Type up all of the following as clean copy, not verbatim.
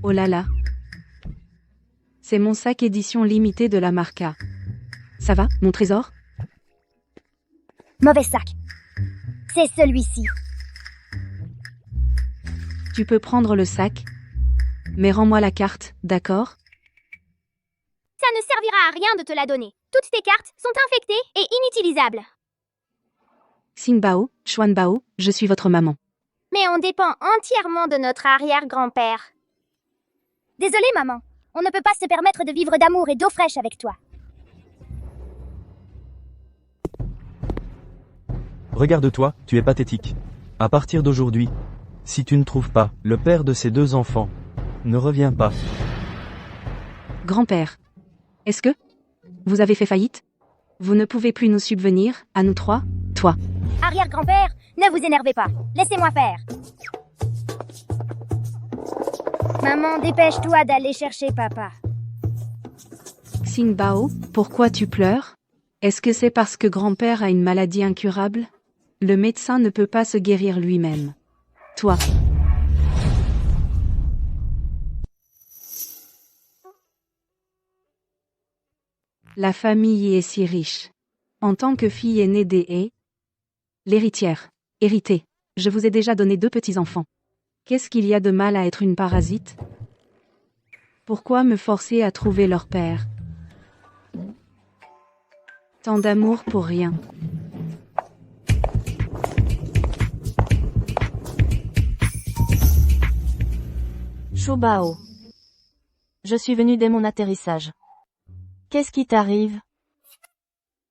Oh là là. C'est mon sac édition limitée de la Marca. Ça va, mon trésor? Mauvais sac. C'est celui-ci. Tu peux prendre le sac, mais rends-moi la carte, d'accord? Ça ne servira à rien de te la donner. Toutes tes cartes sont infectées et inutilisables. Xingbao, Xuanbao, je suis votre maman. Mais on dépend entièrement de notre arrière-grand-père. Désolée, maman. On ne peut pas se permettre de vivre d'amour et d'eau fraîche avec toi. Regarde-toi, tu es pathétique. À partir d'aujourd'hui, si tu ne trouves pas le père de ces deux enfants, ne reviens pas. Grand-père. Est-ce que vous avez fait faillite? Vous ne pouvez plus nous subvenir, à nous trois? Toi. Arrière-grand-père, ne vous énervez pas. Laissez-moi faire. Maman, dépêche-toi d'aller chercher papa. Xingbao, pourquoi tu pleures? Est-ce que c'est parce que grand-père a une maladie incurable? Le médecin ne peut pas se guérir lui-même. Toi. La famille est si riche. En tant que fille aînée des He, l'héritière, héritée, je vous ai déjà donné 2 petits-enfants. Qu'est-ce qu'il y a de mal à être une parasite? Pourquoi me forcer à trouver leur père? Tant d'amour pour rien. Shubao. Je suis venu dès mon atterrissage. Qu'est-ce qui t'arrive?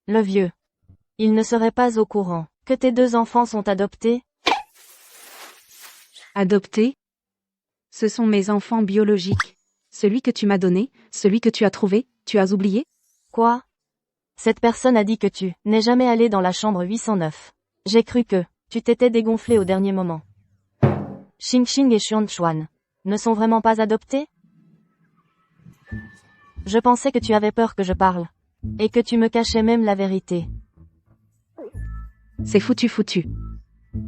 Le vieux. Il ne serait pas au courant que tes 2 enfants sont adoptés? Adoptés? Ce sont mes enfants biologiques. Celui que tu m'as donné, celui que tu as trouvé, tu as oublié? Quoi? Cette personne a dit que tu n'es jamais allé dans la chambre 809. J'ai cru que tu t'étais dégonflé au dernier moment. Xingxing et Xuanchuan ne sont vraiment pas adoptés? Je pensais que tu avais peur que je parle. Et que tu me cachais même la vérité. C'est foutu.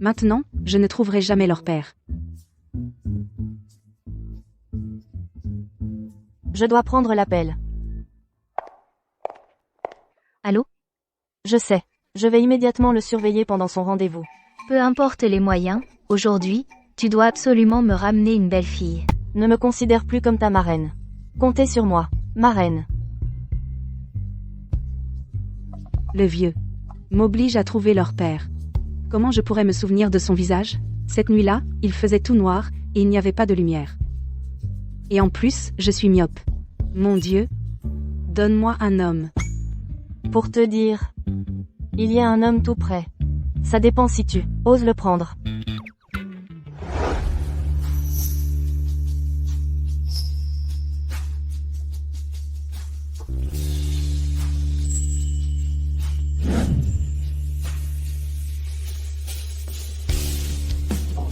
Maintenant, je ne trouverai jamais leur père. Je dois prendre l'appel. Allô? Je sais. Je vais immédiatement le surveiller pendant son rendez-vous. Peu importe les moyens, aujourd'hui, tu dois absolument me ramener une belle fille. Ne me considère plus comme ta marraine. Comptez sur moi, marraine. Le vieux m'oblige à trouver leur père. Comment je pourrais me souvenir de son visage? Cette nuit-là, il faisait tout noir, et il n'y avait pas de lumière. Et en plus, je suis myope. Mon Dieu, donne-moi un homme. Pour te dire, il y a un homme tout près. Ça dépend si tu oses le prendre.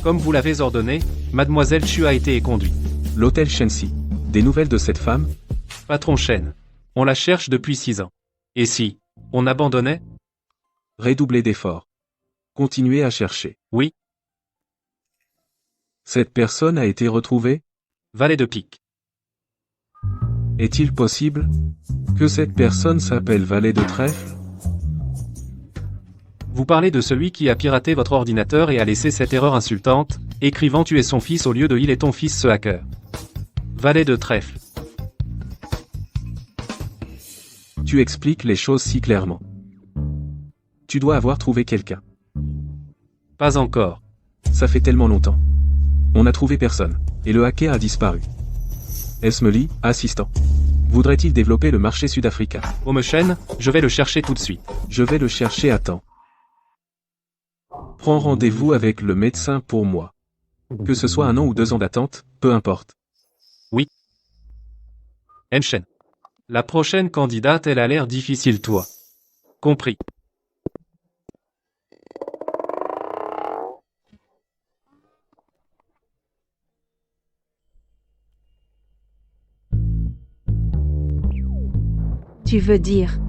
Comme vous l'avez ordonné, Mademoiselle Chu a été éconduite. L'hôtel Shenxi. Des nouvelles de cette femme? Patron Shen. On la cherche depuis 6 ans. Et si on abandonnait? Redoublez d'efforts. Continuez à chercher. Oui. Cette personne a été retrouvée? Valet de pique. Est-il possible que cette personne s'appelle Valet de trèfle? Vous parlez de celui qui a piraté votre ordinateur et a laissé cette erreur insultante, écrivant tu es son fils au lieu de il est ton fils ce hacker. Valet de trèfle. Tu expliques les choses si clairement. Tu dois avoir trouvé quelqu'un. Pas encore. Ça fait tellement longtemps. On n'a trouvé personne, et le hacker a disparu. Esmeli, assistant. Voudrait-il développer le marché sud-africain? Shen, je vais le chercher tout de suite. Je vais le chercher à temps. Prends rendez-vous avec le médecin pour moi. Que ce soit 1 an ou 2 ans d'attente, peu importe. Oui. Shen. La prochaine candidate, elle a l'air difficile toi. Compris. Tu veux dire?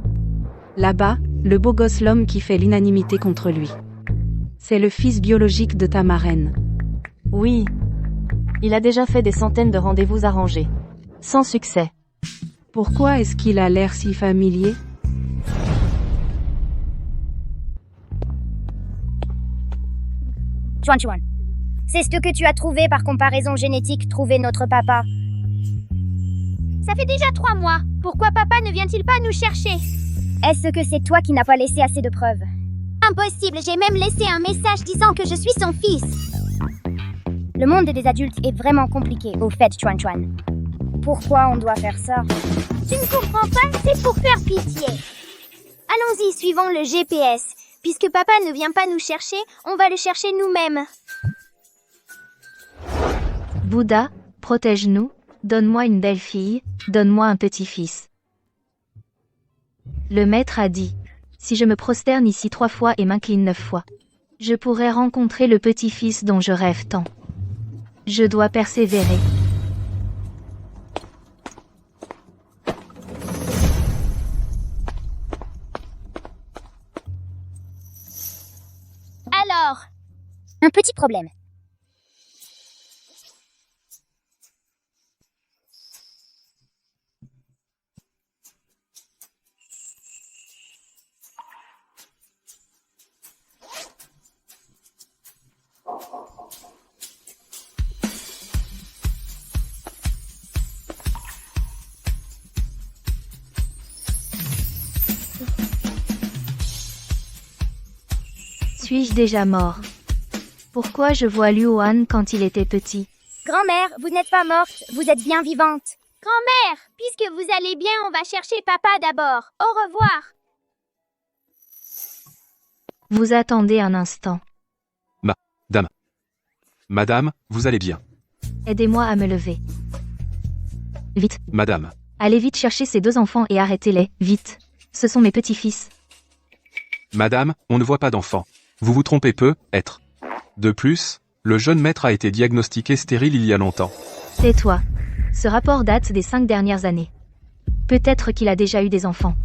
Là-bas, le beau gosse l'homme qui fait l'unanimité contre lui. C'est le fils biologique de ta marraine. Oui. Il a déjà fait des centaines de rendez-vous arrangés. Sans succès. Pourquoi est-ce qu'il a l'air si familier? Chuan Chuan. C'est ce que tu as trouvé par comparaison génétique, trouver notre papa. Ça fait déjà 3 mois. Pourquoi papa ne vient-il pas nous chercher? Est-ce que c'est toi qui n'as pas laissé assez de preuves? Impossible, j'ai même laissé un message disant que je suis son fils. Le monde des adultes est vraiment compliqué, au fait, Chuan Chuan. Pourquoi on doit faire ça? Tu ne comprends pas, c'est pour faire pitié. Allons-y, suivons le GPS. Puisque papa ne vient pas nous chercher, on va le chercher nous-mêmes. Bouddha, protège-nous, donne-moi une belle fille, donne-moi un petit-fils. Le maître a dit, si je me prosterne ici 3 fois et m'incline 9 fois, je pourrai rencontrer le petit-fils dont je rêve tant. Je dois persévérer. Alors, un petit problème. Suis-je déjà mort? Pourquoi je vois Luohan quand il était petit? Grand-mère, vous n'êtes pas morte, vous êtes bien vivante. Grand-mère, puisque vous allez bien, on va chercher papa d'abord. Au revoir. Vous attendez un instant. Madame, vous allez bien. Aidez-moi à me lever. Vite. Madame. Allez vite chercher ces 2 enfants et arrêtez-les, vite. Ce sont mes petits-fils. Madame, on ne voit pas d'enfant. Vous vous trompez peu, être. De plus, le jeune maître a été diagnostiqué stérile il y a longtemps. Tais-toi. Ce rapport date des 5 dernières années. Peut-être qu'il a déjà eu des enfants.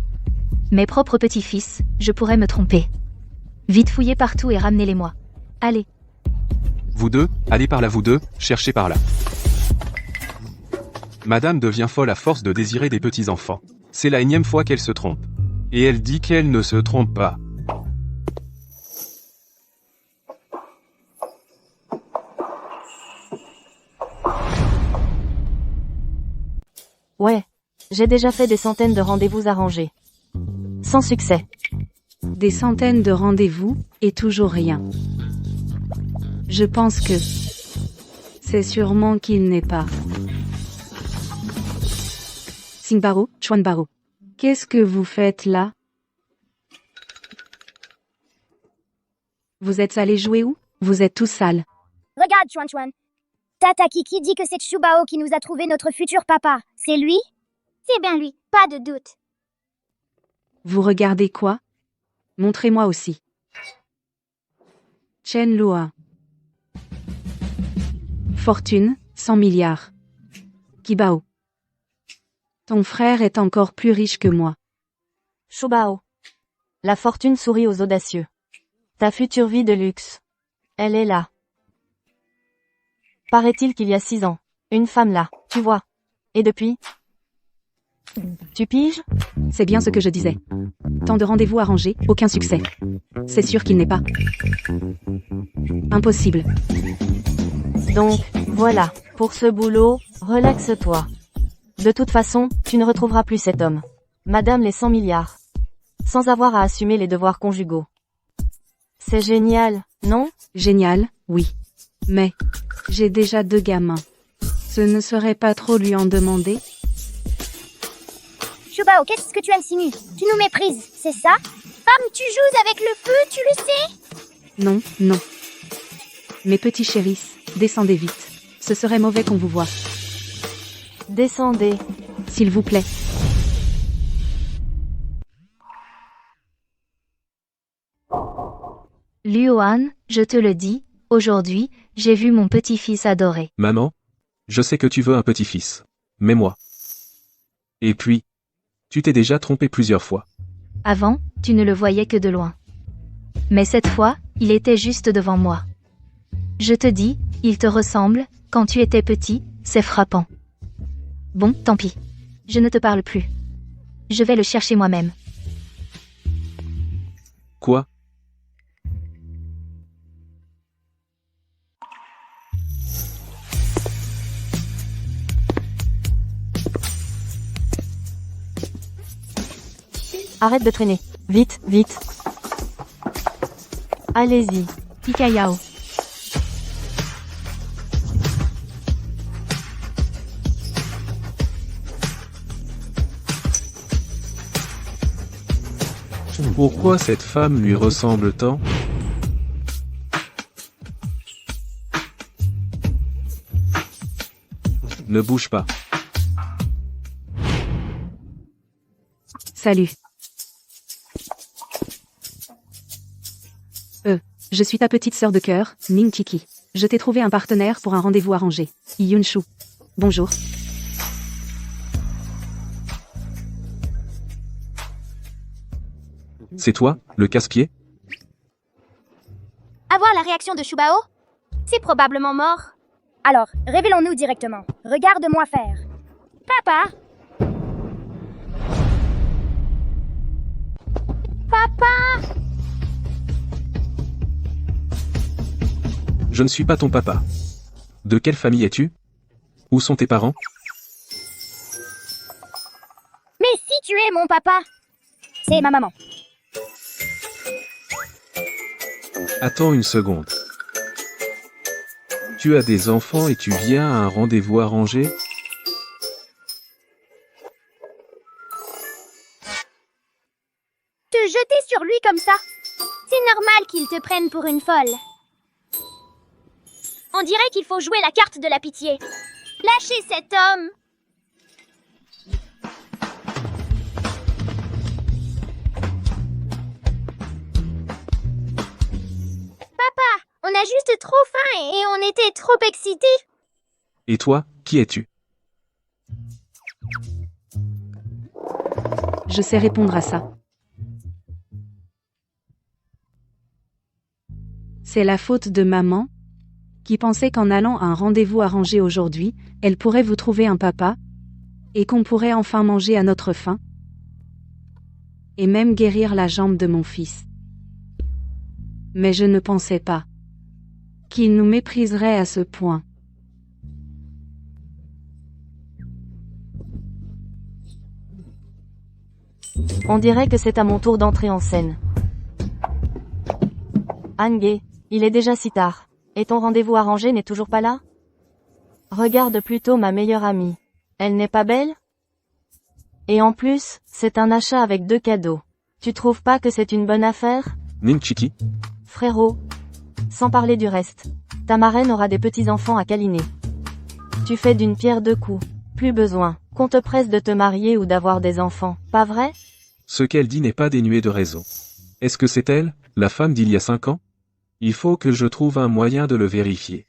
Mes propres petits-fils, je pourrais me tromper. Vite fouillez partout et ramenez-les-moi. Allez. Vous deux, allez par là vous deux, cherchez par là. Madame devient folle à force de désirer des petits-enfants. C'est la énième fois qu'elle se trompe. Et elle dit qu'elle ne se trompe pas. Ouais. J'ai déjà fait des centaines de rendez-vous arrangés. Sans succès. Des centaines de rendez-vous, et toujours rien. Je pense que c'est sûrement qu'il n'est pas. Singbaro, Chuanbaro. Qu'est-ce que vous faites là? Vous êtes allés jouer où? Vous êtes tous sales. Regarde, Chuan Chuan. Tata Kiki dit que c'est Chubao qui nous a trouvé notre futur papa. C'est lui? C'est bien lui, pas de doute. Vous regardez quoi? Montrez-moi aussi. Chen Lua. Fortune, 100 milliards. Kibao. Ton frère est encore plus riche que moi. Shubao. La fortune sourit aux audacieux. Ta future vie de luxe. Elle est là. Paraît-il qu'il y a 6 ans. Une femme là, tu vois. Et depuis? Tu piges? C'est bien ce que je disais. Tant de rendez-vous arrangés, aucun succès. C'est sûr qu'il n'est pas. Impossible. Donc, voilà. Pour ce boulot, relaxe-toi. De toute façon, tu ne retrouveras plus cet homme. Madame les 100 milliards. Sans avoir à assumer les devoirs conjugaux. C'est génial, non? Génial, oui. Mais, j'ai déjà 2 gamins. Ce ne serait pas trop lui en demander? Chubao, qu'est-ce que tu insinues? Tu nous méprises, c'est ça? Femme, tu joues avec le feu, tu le sais? Non, non. Mes petits chéris, descendez vite. Ce serait mauvais qu'on vous voie. Descendez. S'il vous plaît. Luohan, je te le dis, aujourd'hui, j'ai vu mon petit-fils adoré. Maman? Je sais que tu veux un petit-fils. Mais moi. Et puis, tu t'es déjà trompé plusieurs fois. Avant, tu ne le voyais que de loin. Mais cette fois, il était juste devant moi. Je te dis, Il te ressemble, quand tu étais petit, c'est frappant. Bon, tant pis. Je ne te parle plus. Je vais le chercher moi-même. Quoi? Arrête de traîner. Vite, vite. Allez-y. Pikayao. Pourquoi cette femme lui ressemble tant? Ne bouge pas. Salut. Je suis ta petite sœur de cœur, Ning Kiki. Je t'ai trouvé un partenaire pour un rendez-vous arrangé. Yunshu. Bonjour. C'est toi, le casse-pied? Avoir la réaction de Shubao? C'est probablement mort. Alors, révélons-nous directement. Regarde-moi faire. Papa! Papa! Je ne suis pas ton papa. De quelle famille es-tu? Où sont tes parents? Mais si tu es mon papa! C'est ma maman. Attends une seconde. Tu as des enfants et tu viens à un rendez-vous arrangé? Te jeter sur lui comme ça? C'est normal qu'il te prenne pour une folle. On dirait qu'il faut jouer la carte de la pitié. Lâchez cet homme! Papa, on a juste trop faim et on était trop excités. Et toi, qui es-tu? Je sais répondre à ça. C'est la faute de maman, qui pensait qu'en allant à un rendez-vous arrangé aujourd'hui, elle pourrait vous trouver un papa, et qu'on pourrait enfin manger à notre faim, et même guérir la jambe de mon fils. Mais je ne pensais pas qu'il nous mépriserait à ce point. On dirait que c'est à mon tour d'entrer en scène. Ange, il est déjà si tard. Et ton rendez-vous arrangé n'est toujours pas là? Regarde plutôt ma meilleure amie. Elle n'est pas belle? Et en plus, c'est un achat avec 2 cadeaux. Tu trouves pas que c'est une bonne affaire? Ninchiki? Frérot. Sans parler du reste. Ta marraine aura des petits-enfants à câliner. Tu fais d'une pierre 2 coups. Plus besoin qu'on te presse de te marier ou d'avoir des enfants, pas vrai? Ce qu'elle dit n'est pas dénué de raison. Est-ce que c'est elle, la femme d'il y a 5 ans? Il faut que je trouve un moyen de le vérifier.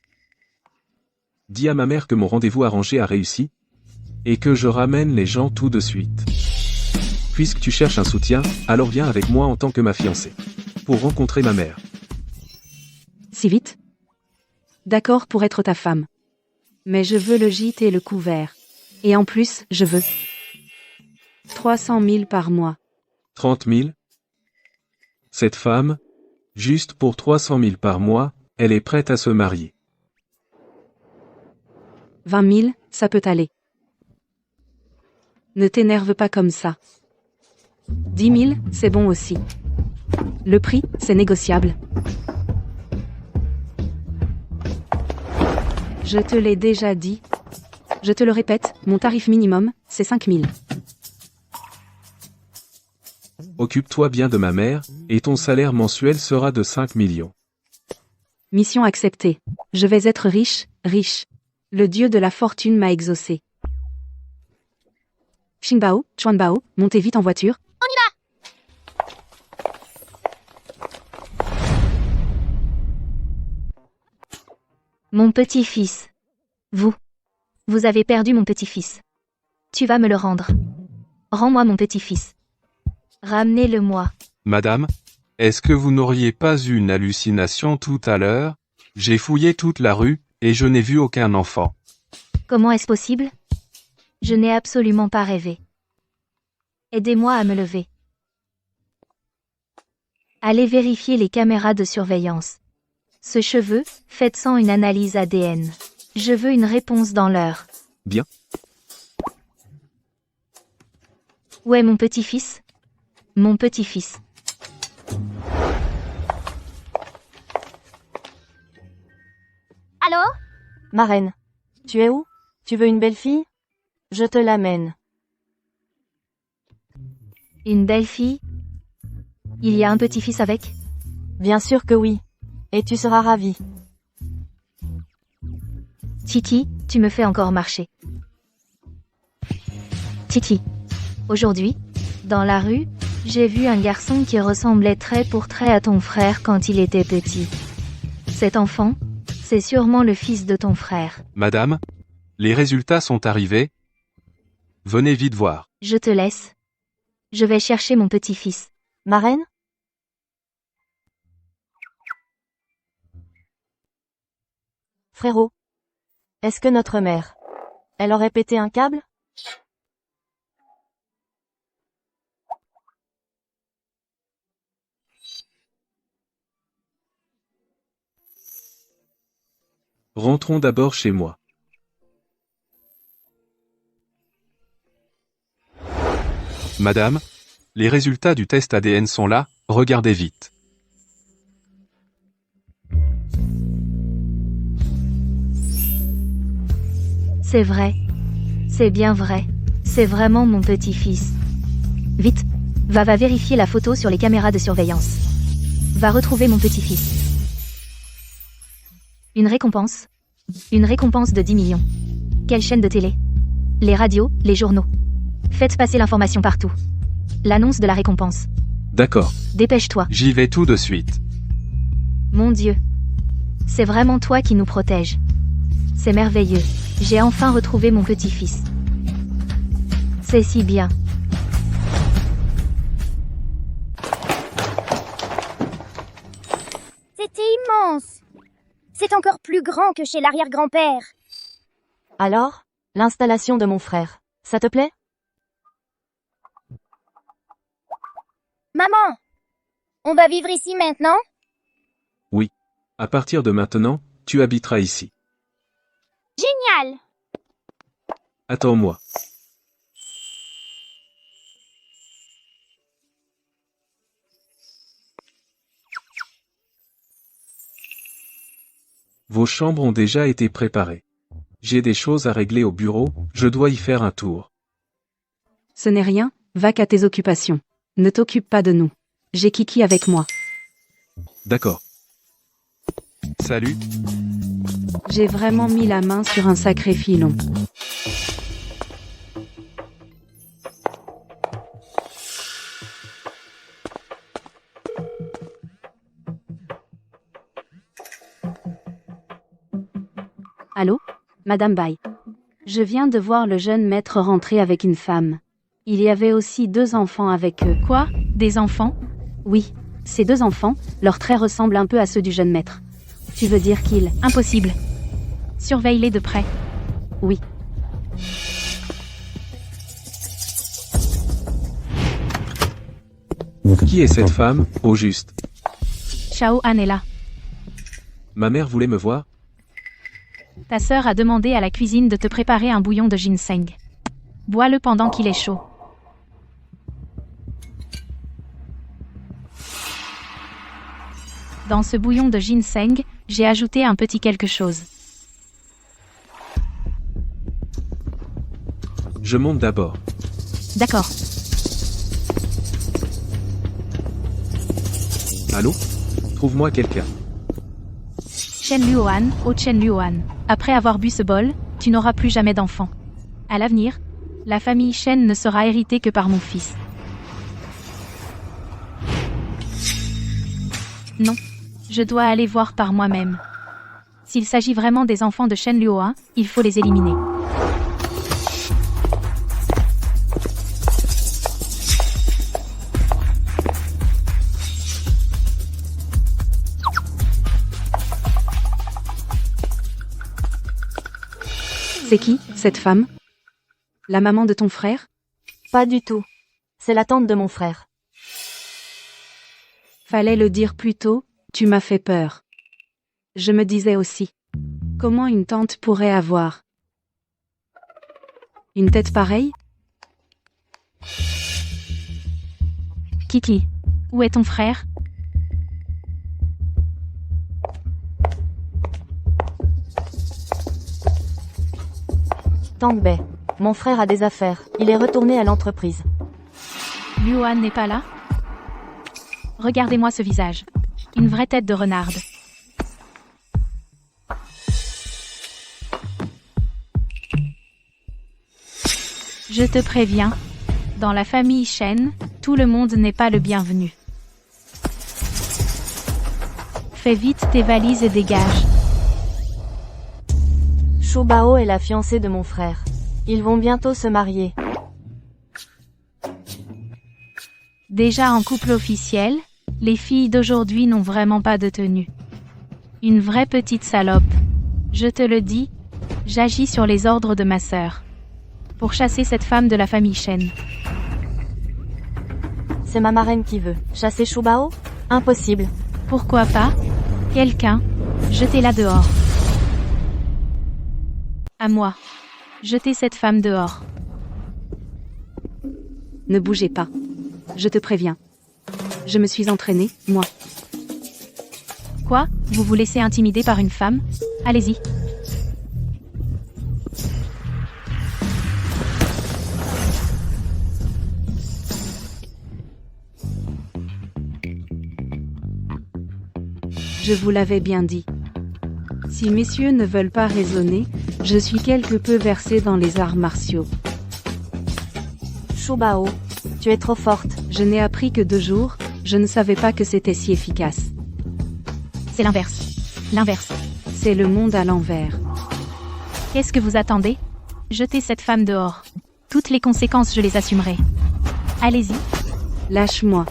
Dis à ma mère que mon rendez-vous arrangé a réussi, et que je ramène les gens tout de suite. Puisque tu cherches un soutien, alors viens avec moi en tant que ma fiancée. Pour rencontrer ma mère. Si vite? D'accord pour être ta femme. Mais je veux le gîte et le couvert. Et en plus, je veux 300 000 par mois. 30 000? Cette femme, juste pour 300 000 par mois, elle est prête à se marier. 20 000, ça peut aller. Ne t'énerve pas comme ça. 10 000, c'est bon aussi. Le prix, c'est négociable. Je te l'ai déjà dit. Je te le répète, mon tarif minimum, c'est 5 000. Occupe-toi bien de ma mère, et ton salaire mensuel sera de 5 millions. Mission acceptée. Je vais être riche, riche. Le dieu de la fortune m'a exaucé. Xingbao, Chuanbao, montez vite en voiture. Mon petit-fils. Vous avez perdu mon petit-fils. Tu vas me le rendre. Rends-moi mon petit-fils. Ramenez-le-moi. Madame, est-ce que vous n'auriez pas eu une hallucination tout à l'heure? J'ai fouillé toute la rue, Et je n'ai vu aucun enfant. Comment est-ce possible? Je n'ai absolument pas rêvé. Aidez-moi à me lever. Allez vérifier les caméras de surveillance. Ce cheveu, faites sans une analyse ADN. Je veux une réponse dans l'heure. Bien. Où est mon petit-fils? Mon petit-fils. Allô? Marraine. Tu es où? Tu veux une belle fille? Je te l'amène. Une belle fille? Il y a un petit-fils avec? Bien sûr que oui. Et tu seras ravi. Titi, tu me fais encore marcher. Titi. Aujourd'hui, dans la rue, j'ai vu un garçon qui ressemblait trait pour trait à ton frère quand il était petit. Cet enfant, c'est sûrement le fils de ton frère. Madame, les résultats sont arrivés. Venez vite voir. Je te laisse. Je vais chercher mon petit-fils. Marraine? Frérot. Est-ce que notre mère, elle aurait pété un câble? Rentrons d'abord chez moi. Madame, les résultats du test ADN sont là, regardez vite. C'est vrai. C'est bien vrai. C'est vraiment mon petit-fils. Vite. Va vérifier la photo sur les caméras de surveillance. Va retrouver mon petit-fils. Une récompense. Une récompense de 10 millions. Quelle chaîne de télé? Les radios, les journaux. Faites passer l'information partout. L'annonce de la récompense. D'accord. Dépêche-toi. J'y vais tout de suite. Mon Dieu. C'est vraiment toi qui nous protège. C'est merveilleux. J'ai enfin retrouvé mon petit-fils. C'est si bien. C'était immense. C'est encore plus grand que chez l'arrière-grand-père. Alors, l'installation de mon frère, ça te plaît? Maman, on va vivre ici maintenant? Oui. À partir de maintenant, tu habiteras ici. Génial! Attends-moi. Vos chambres ont déjà été préparées. J'ai des choses à régler au bureau, je dois y faire un tour. Ce n'est rien, va qu'à tes occupations. Ne t'occupe pas de nous. J'ai Kiki avec moi. D'accord. Salut. J'ai vraiment mis la main sur un sacré filon. Allô? Madame Bai. Je viens de voir le jeune maître rentrer avec une femme. Il y avait aussi 2 enfants avec eux. Quoi? Des enfants? Oui. Ces 2 enfants, leurs traits ressemblent un peu à ceux du jeune maître. Tu veux dire qu'ils... Impossible. Surveille-les de près. Oui. Qui est cette femme, au juste? Chao Han est là. Ma mère voulait me voir? Ta sœur a demandé à la cuisine de te préparer un bouillon de ginseng. Bois-le pendant qu'il est chaud. Dans ce bouillon de ginseng, j'ai ajouté un petit quelque chose. Je monte d'abord. D'accord. Allô? Trouve-moi quelqu'un. Chen Luohan, oh Chen Luohan. Après avoir bu ce bol, tu n'auras plus jamais d'enfant. À l'avenir, la famille Chen ne sera héritée que par mon fils. Non. Je dois aller voir par moi-même. S'il s'agit vraiment des enfants de Chen Luohan, il faut les éliminer. C'est qui, cette femme? La maman de ton frère? Pas du tout. C'est la tante de mon frère. Fallait le dire plus tôt, tu m'as fait peur. Je me disais aussi. Comment une tante pourrait avoir une tête pareille? Kiki, où est ton frère? Tante Bay. Mon frère a des affaires. Il est retourné à l'entreprise. Luan n'est pas là? Regardez-moi ce visage. Une vraie tête de renarde. Je te préviens, dans la famille Shen, tout le monde n'est pas le bienvenu. Fais vite tes valises et dégage. Shubao est la fiancée de mon frère. Ils vont bientôt se marier. Déjà en couple officiel, les filles d'aujourd'hui n'ont vraiment pas de tenue. Une vraie petite salope. Je te le dis, j'agis sur les ordres de ma sœur. Pour chasser cette femme de la famille Shen. C'est ma marraine qui veut. Chasser Shubao? Impossible. Pourquoi pas? Quelqu'un, jetez-la dehors. À moi. Jetez cette femme dehors. Ne bougez pas. Je te préviens. Je me suis entraînée, moi. Quoi? Vous vous laissez intimider par une femme? Allez-y. Je vous l'avais bien dit. Si messieurs ne veulent pas raisonner, je suis quelque peu versée dans les arts martiaux. Shubao, tu es trop forte. Je n'ai appris que 2 jours, je ne savais pas que c'était si efficace. C'est l'inverse. L'inverse. C'est le monde à l'envers. Qu'est-ce que vous attendez? Jetez cette femme dehors. Toutes les conséquences, je les assumerai. Allez-y. Lâche-moi.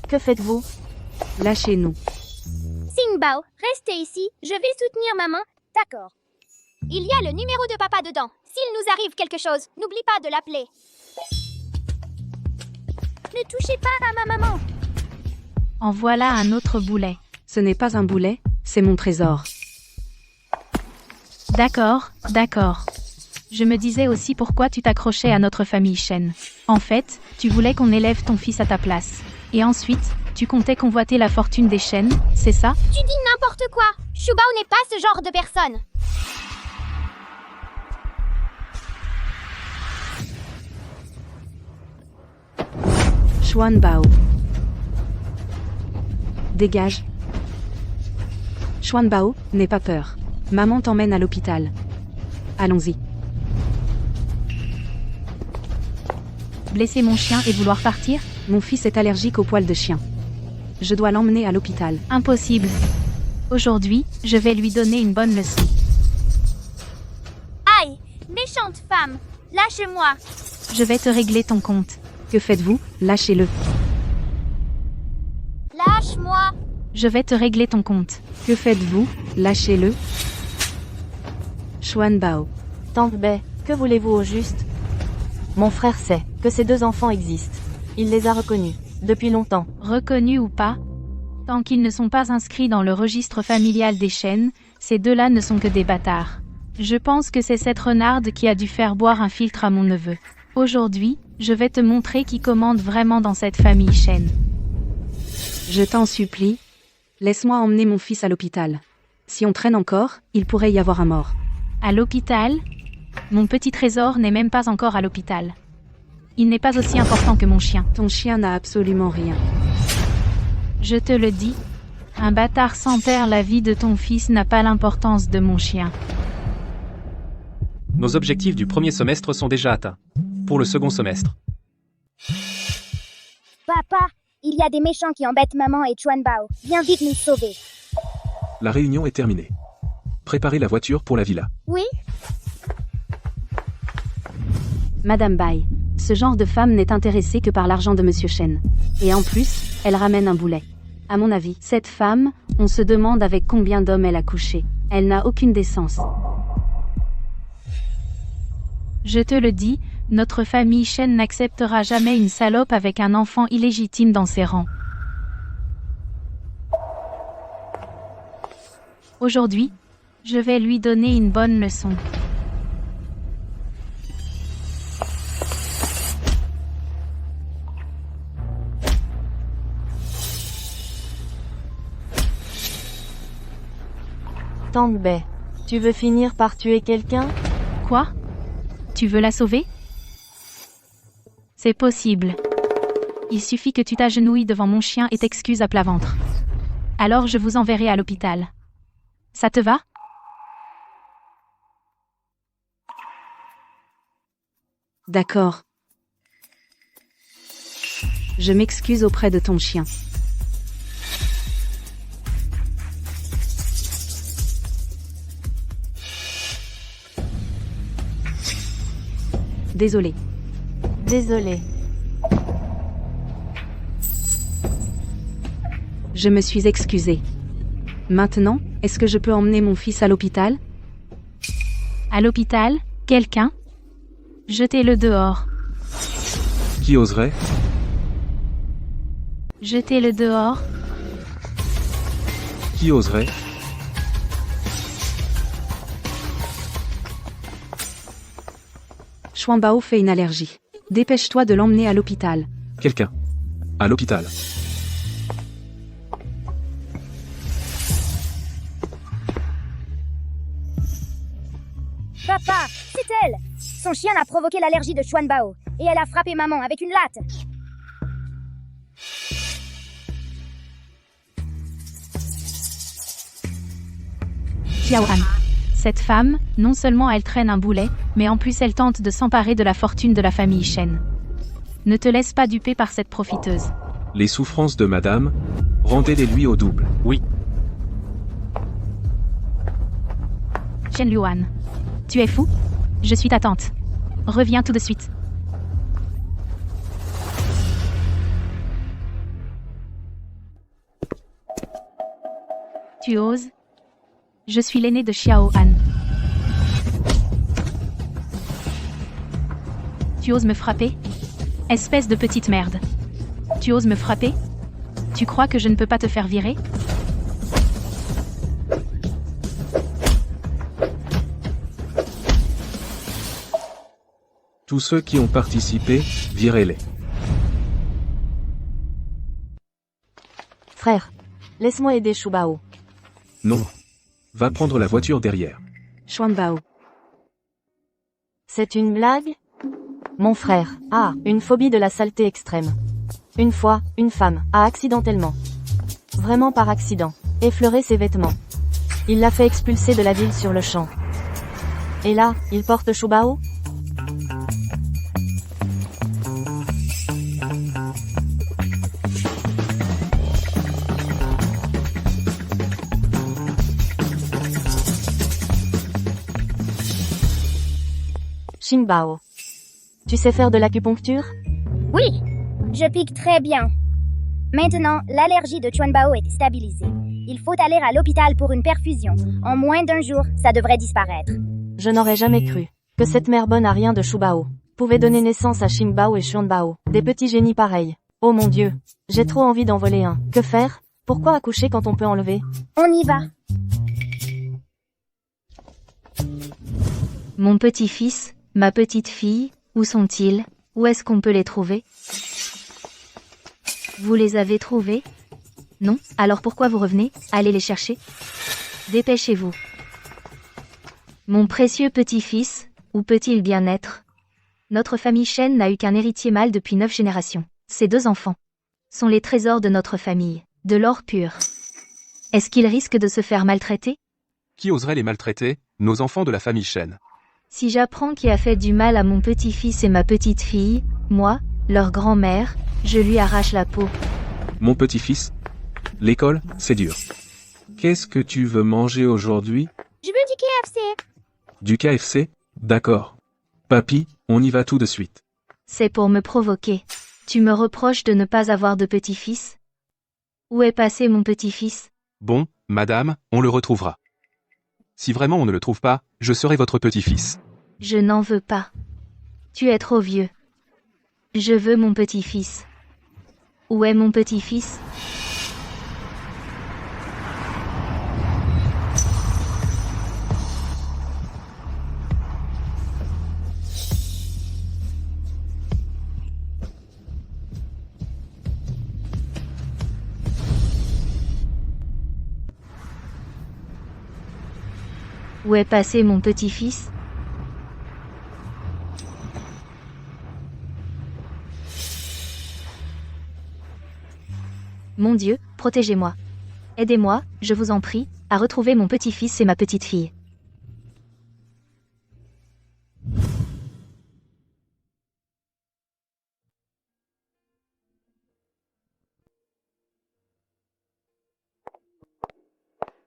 Que faites-vous? Lâchez-nous. Singbao, restez ici, je vais soutenir maman. D'accord. Il y a le numéro de papa dedans. S'il nous arrive quelque chose, n'oublie pas de l'appeler. Ne touchez pas à ma maman. En voilà un autre boulet. Ce n'est pas un boulet, c'est mon trésor. D'accord, d'accord. Je me disais aussi pourquoi tu t'accrochais à notre famille Shen. En fait, tu voulais qu'on élève ton fils à ta place. Et ensuite, tu comptais convoiter la fortune des Shen, c'est ça? Tu dis n'importe quoi. Shubao n'est pas ce genre de personne. Xuan Bao. Dégage. Xuan Bao, n'aie pas peur. Maman t'emmène à l'hôpital. Allons-y. Blesser mon chien et vouloir partir? Mon fils est allergique aux poils de chien. Je dois l'emmener à l'hôpital. Impossible. Aujourd'hui, je vais lui donner une bonne leçon. Aïe, méchante femme. Lâche-moi. Je vais te régler ton compte. Que faites-vous? Lâchez-le. Lâche-moi. Je vais te régler ton compte. Que faites-vous? Lâchez-le. Xuan Bao. Tante Bay, que voulez-vous au juste? Mon frère sait que ces 2 enfants existent. Il les a reconnus, depuis longtemps. Reconnus ou pas, tant qu'ils ne sont pas inscrits dans le registre familial des Shen, ces 2-là ne sont que des bâtards. Je pense que c'est cette renarde qui a dû faire boire un filtre à mon neveu. Aujourd'hui, je vais te montrer qui commande vraiment dans cette famille Shen. Je t'en supplie. Laisse-moi emmener mon fils à l'hôpital. Si on traîne encore, il pourrait y avoir un mort. À l'hôpital? Mon petit trésor n'est même pas encore à l'hôpital. Il n'est pas aussi important que mon chien. Ton chien n'a absolument rien. Je te le dis, un bâtard sans père, la vie de ton fils n'a pas l'importance de mon chien. Nos objectifs du premier semestre sont déjà atteints. Pour le second semestre. Papa, il y a des méchants qui embêtent maman et Xuan Bao. Viens vite nous sauver. La réunion est terminée. Préparez la voiture pour la villa. Oui? Madame Bai, ce genre de femme n'est intéressée que par l'argent de Monsieur Shen. Et en plus, elle ramène un boulet. À mon avis, cette femme, on se demande avec combien d'hommes elle a couché. Elle n'a aucune décence. Je te le dis, notre famille Shen n'acceptera jamais une salope avec un enfant illégitime dans ses rangs. Aujourd'hui, je vais lui donner une bonne leçon. Tante Bai, tu veux finir par tuer quelqu'un? Quoi? Tu veux la sauver? C'est possible. Il suffit que tu t'agenouilles devant mon chien et t'excuses à plat ventre. Alors je vous enverrai à l'hôpital. Ça te va? D'accord. Je m'excuse auprès de ton chien. Désolé. Désolé. Je me suis excusée. Maintenant, est-ce que je peux emmener mon fils à l'hôpital? À l'hôpital? Quelqu'un? Jetez-le dehors. Qui oserait? Jetez-le dehors. Qui oserait? Xuanbao fait une allergie. Dépêche-toi de l'emmener à l'hôpital. Quelqu'un. À l'hôpital. Papa, c'est elle. Son chien a provoqué l'allergie de Xuanbao et elle a frappé maman avec une latte. Xiaohan. Cette femme, non seulement elle traîne un boulet, mais en plus elle tente de s'emparer de la fortune de la famille Shen. Ne te laisse pas duper par cette profiteuse. Les souffrances de madame, rendez-les lui au double. Oui. Shen Luan. Tu es fou? Je suis ta tante. Reviens tout de suite. Tu oses? Je suis l'aîné de Xiao Han. Tu oses me frapper? Espèce de petite merde. Tu oses me frapper? Tu crois que je ne peux pas te faire virer? Tous ceux qui ont participé, virez-les. Frère, laisse-moi aider Shubao. Non. Va prendre la voiture derrière. Xuanbao. C'est une blague? Mon frère a une phobie de la saleté extrême. Une fois, une femme a accidentellement, vraiment par accident, effleuré ses vêtements. Il l'a fait expulser de la ville sur le champ. Et là, il porte Shubao? Xingbao. Tu sais faire de l'acupuncture? Oui, je pique très bien. Maintenant, l'allergie de Xuanbao est stabilisée. Il faut aller à l'hôpital pour une perfusion. En moins d'un jour, ça devrait disparaître. Je n'aurais jamais cru que cette mère bonne à rien de Shubao pouvait donner naissance à Xingbao et Xuanbao, des petits génies pareils. Oh mon Dieu, j'ai trop envie d'en voler un. Que faire? Pourquoi accoucher quand on peut enlever? On y va. Mon petit-fils, ma petite-fille, où sont-ils? Où est-ce qu'on peut les trouver? Vous les avez trouvés? Non? Alors pourquoi vous revenez? Allez les chercher. Dépêchez-vous. Mon précieux petit-fils, où peut-il bien être? Notre famille Shen n'a eu qu'un héritier mâle depuis 9 générations. Ces 2 enfants sont les trésors de notre famille, de l'or pur. Est-ce qu'ils risquent de se faire maltraiter? Qui oserait les maltraiter, nos enfants de la famille Shen? Si j'apprends qui a fait du mal à mon petit-fils et ma petite-fille, moi, leur grand-mère, je lui arrache la peau. Mon petit-fils? L'école, c'est dur. Qu'est-ce que tu veux manger aujourd'hui? Je veux du KFC. Du KFC? D'accord. Papy, on y va tout de suite. C'est pour me provoquer. Tu me reproches de ne pas avoir de petit-fils? Où est passé mon petit-fils? Bon, madame, on le retrouvera. Si vraiment on ne le trouve pas, je serai votre petit-fils. Je n'en veux pas. Tu es trop vieux. Je veux mon petit-fils. Où est mon petit-fils? Où est passé mon petit-fils? Mon Dieu, protégez-moi. Aidez-moi, je vous en prie, à retrouver mon petit-fils et ma petite-fille.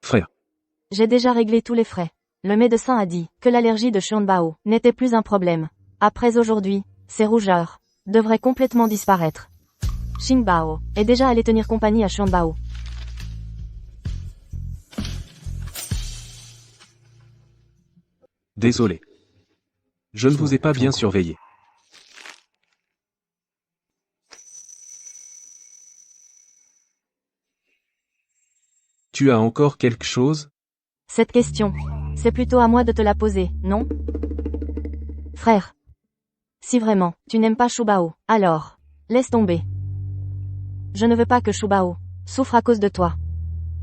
Frère. J'ai déjà réglé tous les frais. Le médecin a dit que l'allergie de Xuanbao n'était plus un problème. Après aujourd'hui, ces rougeurs devraient complètement disparaître. Xingbao est déjà allé tenir compagnie à Xuanbao. Désolé. Je ne vous ai pas bien surveillé. Tu as encore quelque chose? Cette question, c'est plutôt à moi de te la poser, non? Frère. Si vraiment, tu n'aimes pas Shubao, alors, laisse tomber. Je ne veux pas que Shubao souffre à cause de toi.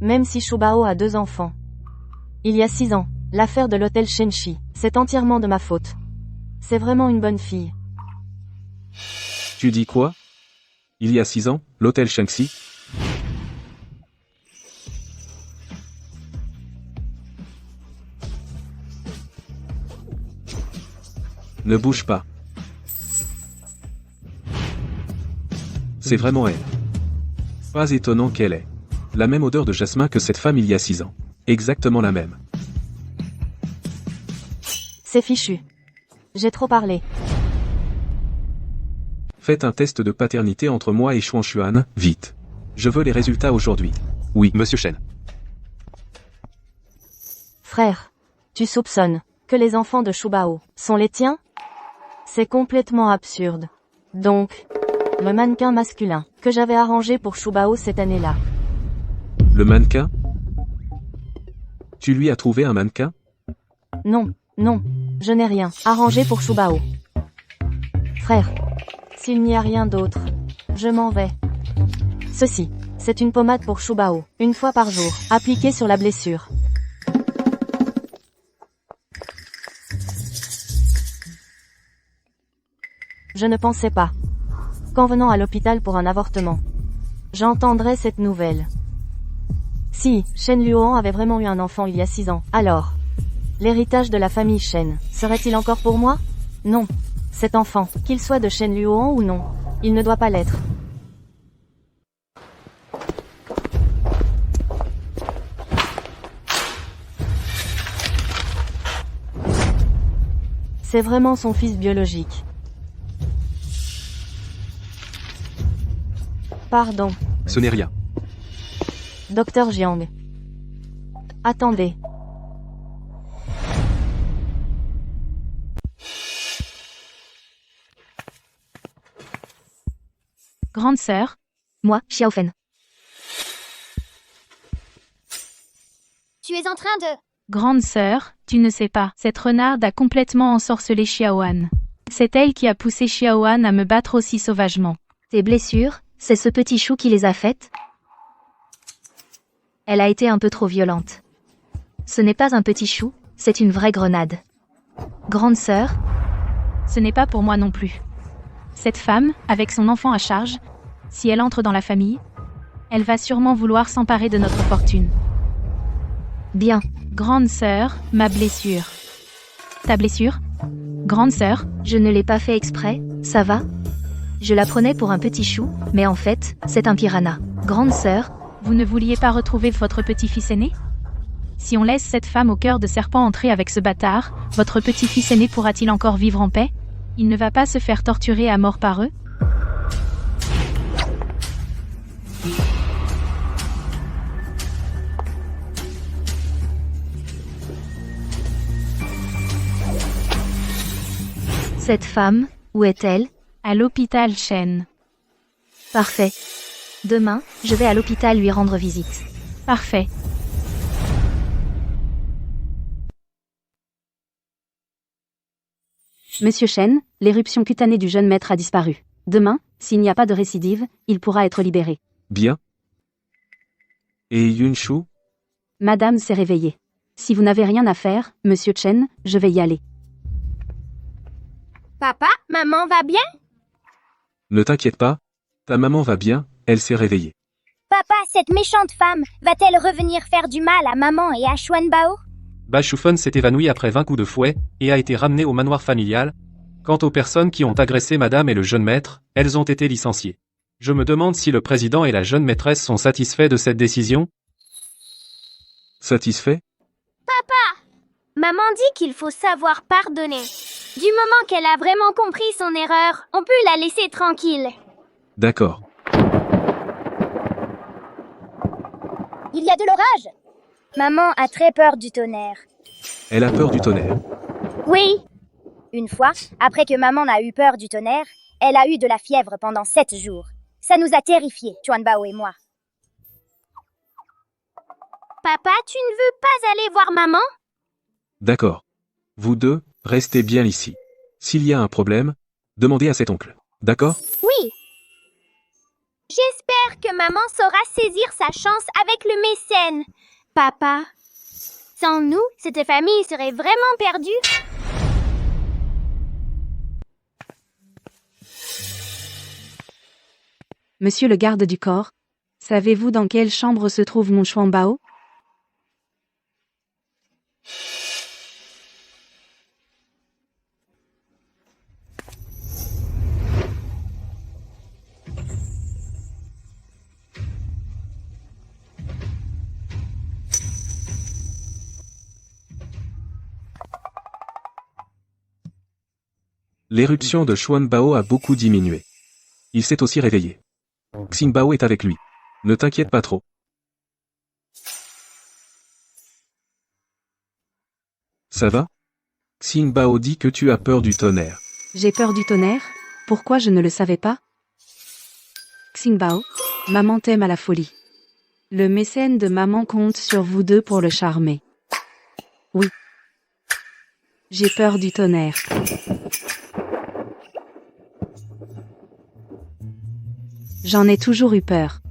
Même si Shubao a 2 enfants. Il y a 6 ans, l'affaire de l'hôtel Shenxi, c'est entièrement de ma faute. C'est vraiment une bonne fille. Tu dis quoi? Il y a 6 ans, l'hôtel Shenxi? Ne bouge pas. C'est vraiment elle. Pas étonnant qu'elle ait la même odeur de jasmin que cette femme il y a 6 ans. Exactement la même. C'est fichu. J'ai trop parlé. Faites un test de paternité entre moi et Xuan, vite. Je veux les résultats aujourd'hui. Oui, Monsieur Shen. Frère, tu soupçonnes que les enfants de Shubao sont les tiens? C'est complètement absurde. Donc, le mannequin masculin que j'avais arrangé pour Shubao cette année-là. le mannequin? Tu lui as trouvé un mannequin? Non, non, je n'ai rien arrangé pour Shubao. Frère, s'il n'y a rien d'autre, je m'en vais. Ceci, c'est une pommade pour Shubao, 1 fois par jour, appliquée sur la blessure. Je ne pensais pas qu'en venant à l'hôpital pour un avortement, j'entendrais cette nouvelle. Si Shen Luohan avait vraiment eu un enfant il y a 6 ans, alors l'héritage de la famille Shen serait-il encore pour moi? Non. Cet enfant, qu'il soit de Shen Luohan ou non, il ne doit pas l'être. C'est vraiment son fils biologique. Pardon, Ce n'est rien. Docteur Jiang. Attendez. Grande sœur. Moi, Xiaofen. Tu es en train de... Grande sœur, tu ne sais pas, cette renarde a complètement ensorcelé Xiaoan. C'est elle qui a poussé Xiaoan à me battre aussi sauvagement. Tes blessures, c'est ce petit chou qui les a faites? Elle a été un peu trop violente. Ce n'est pas un petit chou, c'est une vraie grenade. Grande sœur, Ce n'est pas pour moi non plus. Cette femme, avec son enfant à charge, si elle entre dans la famille, elle va sûrement vouloir s'emparer de notre fortune. bien. Grande sœur, ma blessure. Ta blessure? Grande sœur, Je ne l'ai pas fait exprès, ça va? Je la prenais pour un petit chou, mais en fait, c'est un piranha. Grande sœur, vous ne vouliez pas retrouver votre petit-fils aîné? Si on laisse cette femme au cœur de serpent entrer avec ce bâtard, votre petit-fils aîné pourra-t-il encore vivre en paix? Il ne va pas se faire torturer à mort par eux? Cette femme, où est-elle? À l'hôpital Shen. Parfait. Demain, je vais à l'hôpital lui rendre visite. Parfait. Monsieur Shen, l'éruption cutanée du jeune maître a disparu. Demain, s'il n'y a pas de récidive, il pourra être libéré. Bien. Et Yunshu? Madame s'est réveillée. Si vous n'avez rien à faire, monsieur Chen, je vais y aller. Papa, maman va bien? Ne t'inquiète pas. Ta maman va bien, elle s'est réveillée. Papa, cette méchante femme, va-t-elle revenir faire du mal à maman et à Xuanbao? Bashufan s'est évanoui après 20 coups de fouet, et a été ramené au manoir familial. Quant aux personnes qui ont agressé madame et le jeune maître, elles ont été licenciées. Je me demande si le président et la jeune maîtresse sont satisfaits de cette décision. Satisfait? Maman dit qu'il faut savoir pardonner. Du moment qu'elle a vraiment compris son erreur, on peut la laisser tranquille. D'accord. Il y a de l'orage. Maman a très peur du tonnerre. Elle a peur du tonnerre. Oui. Une fois, après que maman a eu peur du tonnerre, elle a eu de la fièvre pendant 7 jours. Ça nous a terrifiés, Xuanbao et moi. Papa, tu ne veux pas aller voir maman? D'accord. Vous deux, restez bien ici. S'il y a un problème, demandez à cet oncle. D'accord? Oui. J'espère que maman saura saisir sa chance avec le mécène. Papa, sans nous, cette famille serait vraiment perdue. Monsieur le garde du corps, savez-vous dans quelle chambre se trouve mon Xuanbao? L'éruption de Xuanbao a beaucoup diminué. Il s'est aussi réveillé. Xingbao est avec lui. Ne t'inquiète pas trop. Ça va? Xingbao dit que tu as peur du tonnerre. J'ai peur du tonnerre? Pourquoi je ne le savais pas? Xingbao, maman t'aime à la folie. Le mécène de maman compte sur vous deux pour le charmer. Oui. J'ai peur du tonnerre. J'en ai toujours eu peur.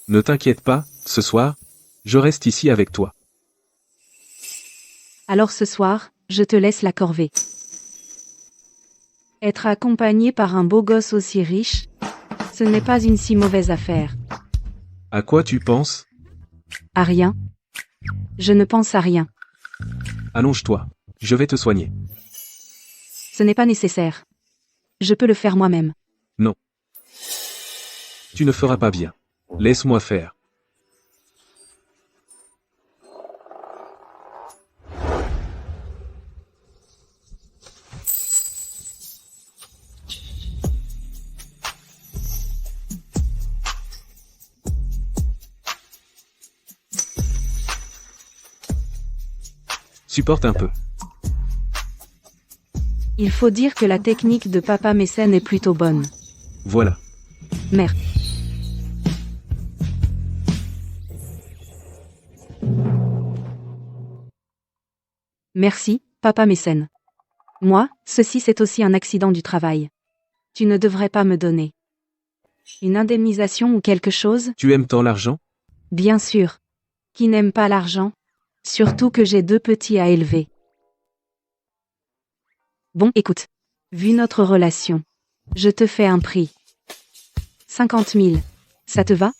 Ne t'inquiète pas, ce soir, je reste ici avec toi. Alors ce soir, je te laisse la corvée. Être accompagné par un beau gosse aussi riche, ce n'est pas une si mauvaise affaire. À quoi tu penses? À rien. Je ne pense à rien. Allonge-toi. Je vais te soigner. Ce n'est pas nécessaire. Je peux le faire moi-même. Non. Tu ne feras pas bien. Laisse-moi faire. Supporte un peu. Il faut dire que la technique de papa mécène est plutôt bonne. Voilà. Merde. Merci, papa mécène. Moi, ceci c'est aussi un accident du travail. Tu ne devrais pas me donner une indemnisation ou quelque chose? Tu aimes tant l'argent? Bien sûr. Qui n'aime pas l'argent? Surtout que j'ai 2 petits à élever. Bon, écoute. Vu notre relation, je te fais un prix. 50 000. Ça te va?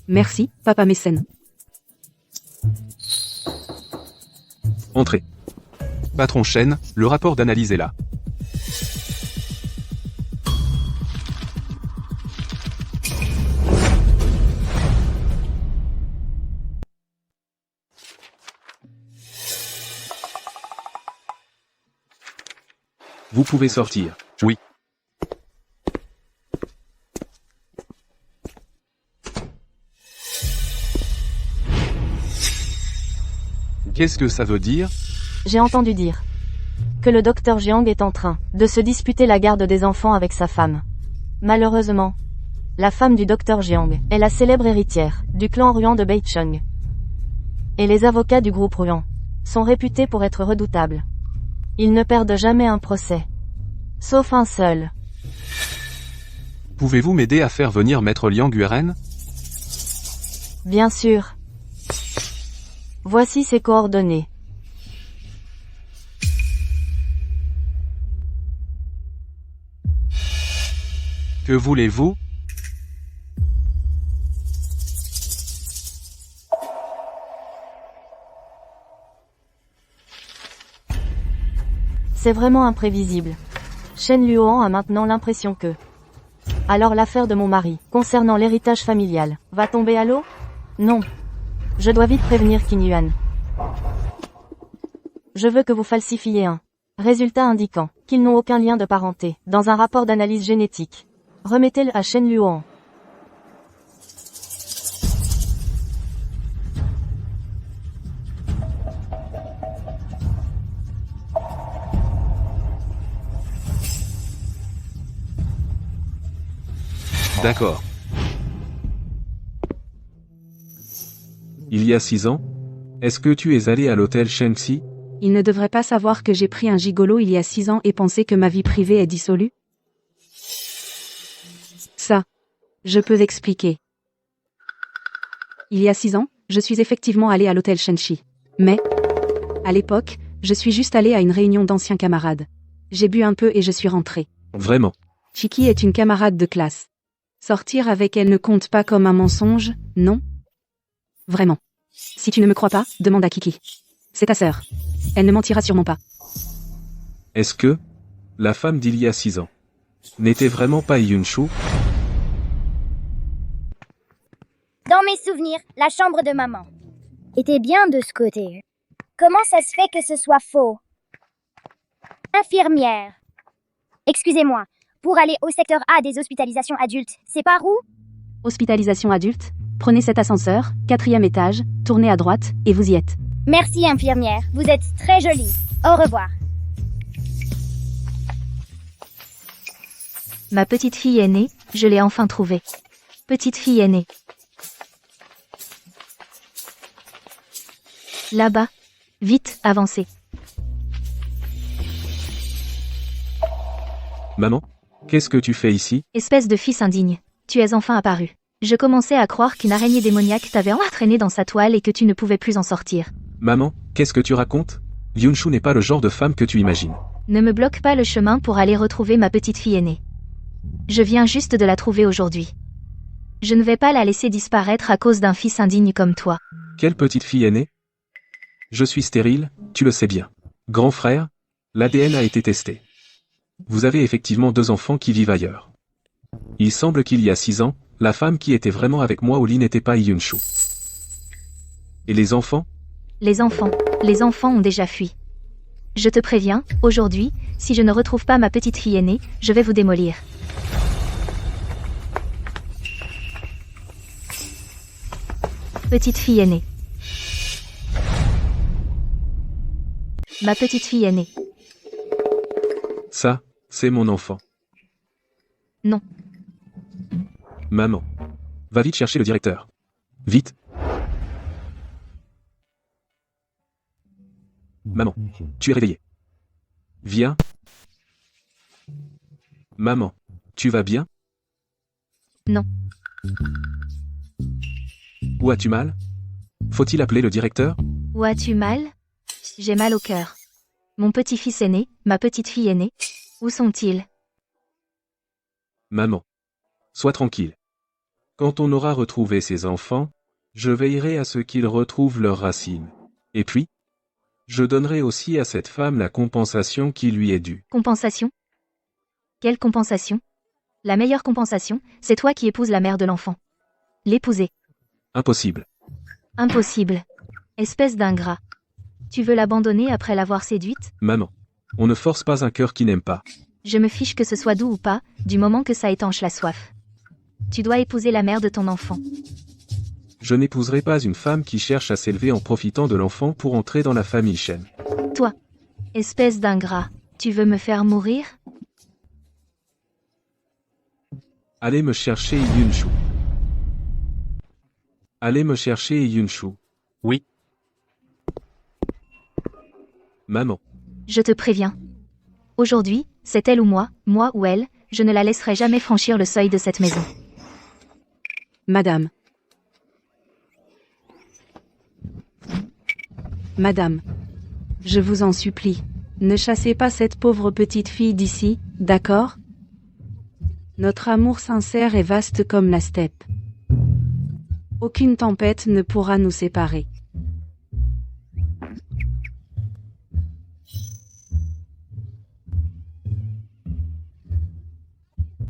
Merci, papa mécène. Entrez. Patron Shen, le rapport d'analyse est là. Vous pouvez sortir. Oui. Qu'est-ce que ça veut dire? J'ai entendu dire que le docteur Jiang est en train de se disputer la garde des enfants avec sa femme. Malheureusement, la femme du docteur Jiang est la célèbre héritière du clan Ruan de Beicheng. Et les avocats du groupe Ruan sont réputés pour être redoutables. Ils ne perdent jamais un procès. Sauf un seul. Pouvez-vous m'aider à faire venir Maître Liang Gueren? Bien sûr. Voici ses coordonnées. Que voulez-vous? C'est vraiment imprévisible. Shen Luohan a maintenant l'impression que... Alors l'affaire de mon mari, concernant l'héritage familial, va tomber à l'eau? Non. Je dois vite prévenir Qin Yuan. Je veux que vous falsifiez un résultat indiquant qu'ils n'ont aucun lien de parenté dans un rapport d'analyse génétique. Remettez-le à Shen Luohan. D'accord. Il y a 6 ans? Est-ce que tu es allé à l'hôtel Shenxi? Il ne devrait pas savoir que j'ai pris un gigolo il y a 6 ans et penser que ma vie privée est dissolue? Ça, je peux expliquer. Il y a 6 ans, je suis effectivement allé à l'hôtel Shenxi. Mais, à l'époque, je suis juste allé à une réunion d'anciens camarades. J'ai bu un peu et je suis rentré. Vraiment? Chiki est une camarade de classe. Sortir avec elle ne compte pas comme un mensonge, non? Vraiment. Si tu ne me crois pas, demande à Kiki. C'est ta sœur. Elle ne mentira sûrement pas. Est-ce que la femme d'il y a 6 ans n'était vraiment pas Yunshu? Dans mes souvenirs, la chambre de maman était bien de ce côté. Comment ça se fait que ce soit faux? Infirmière. Excusez-moi. Pour aller au secteur A des hospitalisations adultes, c'est par où? Hospitalisation adulte, prenez cet ascenseur, 4e étage, tournez à droite, et vous y êtes. Merci infirmière, vous êtes très jolie. Au revoir. Ma petite fille aînée, je l'ai enfin trouvée. Petite fille aînée. Là-bas. Vite, avancez. Maman? Qu'est-ce que tu fais ici? Espèce de fils indigne. Tu es enfin apparu. Je commençais à croire qu'une araignée démoniaque t'avait entraîné dans sa toile et que tu ne pouvais plus en sortir. Maman, qu'est-ce que tu racontes? Yunshu n'est pas le genre de femme que tu imagines. Ne me bloque pas le chemin pour aller retrouver ma petite fille aînée. Je viens juste de la trouver aujourd'hui. Je ne vais pas la laisser disparaître à cause d'un fils indigne comme toi. Quelle petite fille aînée? Je suis stérile, tu le sais bien. Grand frère, l'ADN a été testé. Vous avez effectivement 2 enfants qui vivent ailleurs. Il semble qu'il y a 6 ans, la femme qui était vraiment avec moi au lit n'était pas Yunshu. Et les enfants? Les enfants ont déjà fui. Je te préviens, aujourd'hui, si je ne retrouve pas ma petite fille aînée, je vais vous démolir. Petite fille aînée. Ma petite fille aînée. Ça, c'est mon enfant. Non. Maman. Va vite chercher le directeur. Vite. Maman, tu es réveillée. Viens. Maman, tu vas bien? Non. Où as-tu mal? Faut-il appeler le directeur? Où as-tu mal? J'ai mal au cœur. Mon petit-fils aîné, ma petite fille aînée, où sont-ils? Maman. Sois tranquille. Quand on aura retrouvé ses enfants, je veillerai à ce qu'ils retrouvent leurs racines. Et puis, je donnerai aussi à cette femme la compensation qui lui est due. Compensation? Quelle compensation? La meilleure compensation, c'est toi qui épouses la mère de l'enfant. L'épouser. Impossible. Impossible. Espèce d'ingrat. Tu veux l'abandonner après l'avoir séduite? Maman. On ne force pas un cœur qui n'aime pas. Je me fiche que ce soit doux ou pas, du moment que ça étanche la soif. Tu dois épouser la mère de ton enfant. Je n'épouserai pas une femme qui cherche à s'élever en profitant de l'enfant pour entrer dans la famille Shen. Toi, espèce d'ingrat, tu veux me faire mourir? Allez me chercher Yunshu. Allez me chercher Yunshu. Oui. Maman. Je te préviens. Aujourd'hui, c'est elle ou moi ou elle, je ne la laisserai jamais franchir le seuil de cette maison. Madame. Madame. Je vous en supplie. Ne chassez pas cette pauvre petite fille d'ici, d'accord? Notre amour sincère est vaste comme la steppe. Aucune tempête ne pourra nous séparer.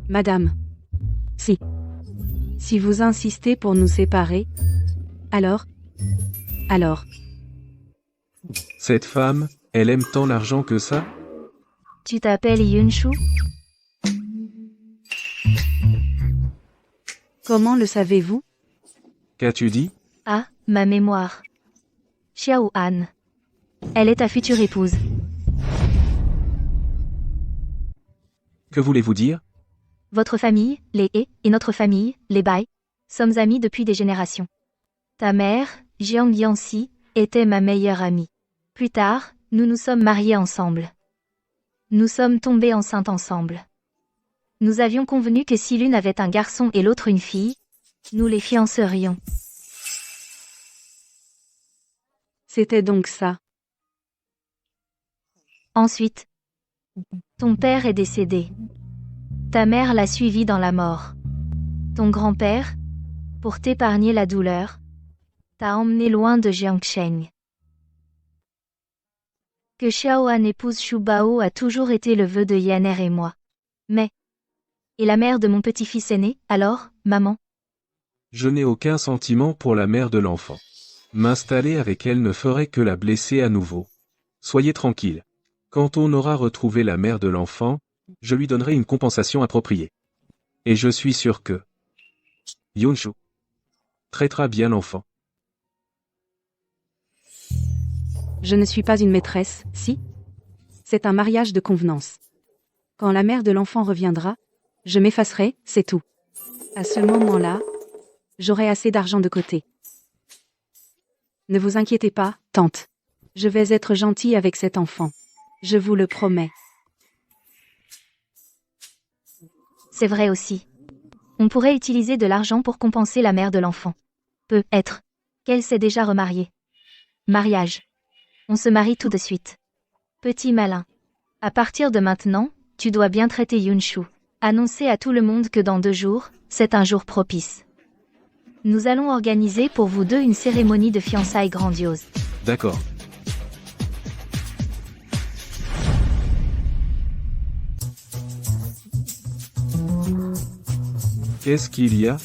Madame. Si vous insistez pour nous séparer, alors. Cette femme, elle aime tant l'argent que ça? Tu t'appelles Yunshu? Comment le savez-vous? Qu'as-tu dit? Ah, ma mémoire. Xiao Han. Elle est ta future épouse. Que voulez-vous dire? Votre famille, les He, et notre famille, les Bai, sommes amis depuis des générations. Ta mère, Jiang Yanxi, était ma meilleure amie. Plus tard, nous nous sommes mariés ensemble. Nous sommes tombés enceintes ensemble. Nous avions convenu que si l'une avait un garçon et l'autre une fille, nous les fiancerions. C'était donc ça. Ensuite, ton père est décédé. Ta mère l'a suivi dans la mort. Ton grand-père, pour t'épargner la douleur, t'a emmené loin de Jiangsheng. Que Xiao Han épouse Shu Bao a toujours été le vœu de Yanner et moi. Mais... Et la mère de mon petit-fils aîné, alors, maman? Je n'ai aucun sentiment pour la mère de l'enfant. M'installer avec elle ne ferait que la blesser à nouveau. Soyez tranquille. Quand on aura retrouvé la mère de l'enfant, je lui donnerai une compensation appropriée. Et je suis sûr que Yunshu traitera bien l'enfant. Je ne suis pas une maîtresse, si? C'est un mariage de convenance. Quand la mère de l'enfant reviendra, je m'effacerai, c'est tout. À ce moment-là, j'aurai assez d'argent de côté. Ne vous inquiétez pas, tante. Je vais être gentille avec cet enfant. Je vous le promets. C'est vrai aussi. On pourrait utiliser de l'argent pour compenser la mère de l'enfant. Peut-être qu'elle s'est déjà remariée. Mariage. On se marie tout de suite. Petit malin. À partir de maintenant, tu dois bien traiter Yunshu. Annoncer à tout le monde que dans 2 jours, c'est un jour propice. Nous allons organiser pour vous deux une cérémonie de fiançailles grandiose. D'accord. Qu'est-ce qu'il y a?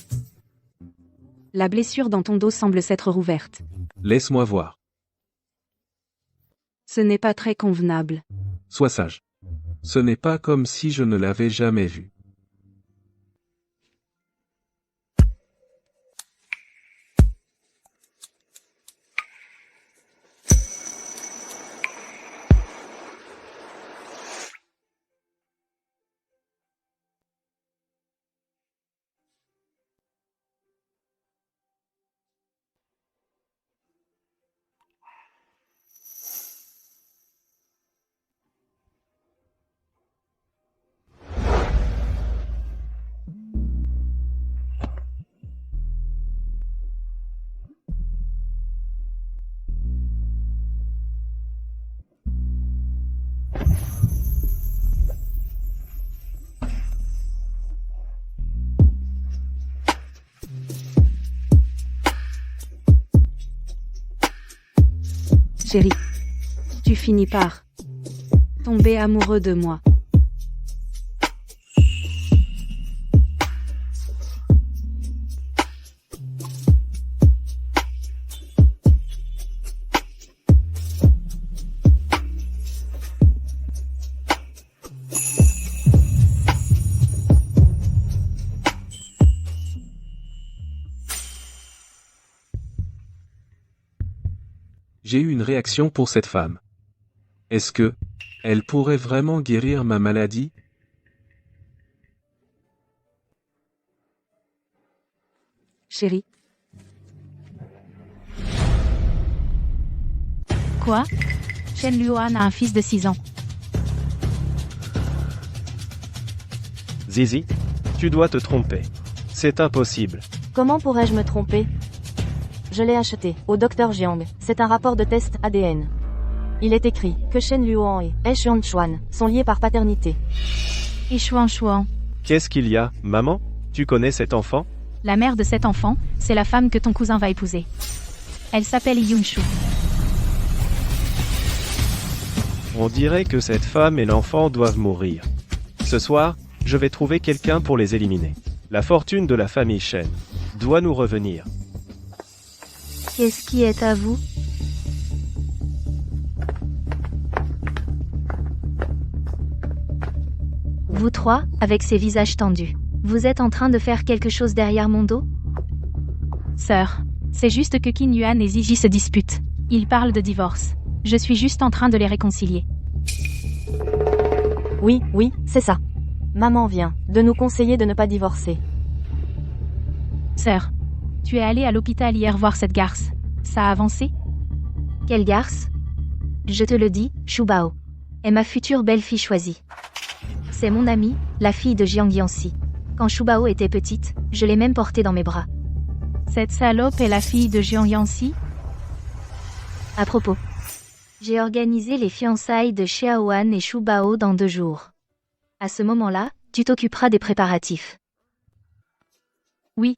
La blessure dans ton dos semble s'être rouverte. Laisse-moi voir. Ce n'est pas très convenable. Sois sage. Ce n'est pas comme si je ne l'avais jamais vu. Chérie, tu finis par tomber amoureux de moi. J'ai eu une réaction pour cette femme. Est-ce que elle pourrait vraiment guérir ma maladie? Chérie. Quoi? Shen Luohan a un fils de 6 ans. Zizi, tu dois te tromper. C'est impossible. Comment pourrais-je me tromper? Je l'ai acheté, au Dr Jiang. C'est un rapport de test ADN. Il est écrit que Shen Luohan et He Xuanchuan sont liés par paternité. Et Chuan. Qu'est-ce qu'il y a, maman? Tu connais cet enfant? La mère de cet enfant, c'est la femme que ton cousin va épouser. Elle s'appelle Yunshu. On dirait que cette femme et l'enfant doivent mourir. Ce soir, je vais trouver quelqu'un pour les éliminer. La fortune de la famille Shen doit nous revenir. Qu'est-ce qui est à vous? Vous trois, avec ces visages tendus. Vous êtes en train de faire quelque chose derrière mon dos? Sœur, c'est juste que Qin Yuan et Ziji se disputent. Ils parlent de divorce. Je suis juste en train de les réconcilier. Oui, c'est ça. Maman vient de nous conseiller de ne pas divorcer. Sœur, tu es allée à l'hôpital hier voir cette garce. Ça a avancé? Quelle garce? Je te le dis, Shubao. Est ma future belle-fille choisie. C'est mon amie, la fille de Jiang Yanxi. Quand Shubao était petite, je l'ai même portée dans mes bras. Cette salope est la fille de Jiang Yanxi? À propos, j'ai organisé les fiançailles de Xiaoan et Shubao dans 2 jours. À ce moment-là, tu t'occuperas des préparatifs. Oui.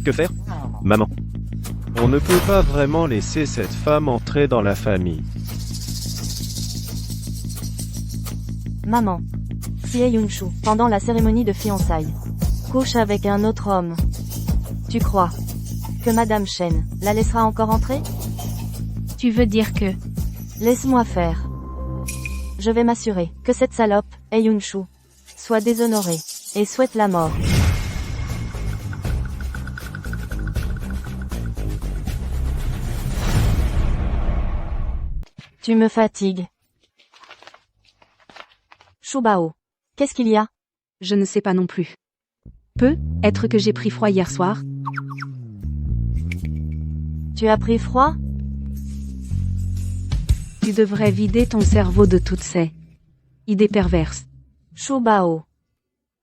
Que faire? Maman. On ne peut pas vraiment laisser cette femme entrer dans la famille. Maman. Si Yunshu, pendant la cérémonie de fiançailles, couche avec un autre homme, tu crois que Madame Shen la laissera encore entrer? Tu veux dire que... Laisse-moi faire. Je vais m'assurer que cette salope, Yunshu, soit déshonorée et souhaite la mort. Tu me fatigues. Shubao. Qu'est-ce qu'il y a? Je ne sais pas non plus. Peut être que j'ai pris froid hier soir. Tu as pris froid? Tu devrais vider ton cerveau de toutes ces idées perverses. Shubao.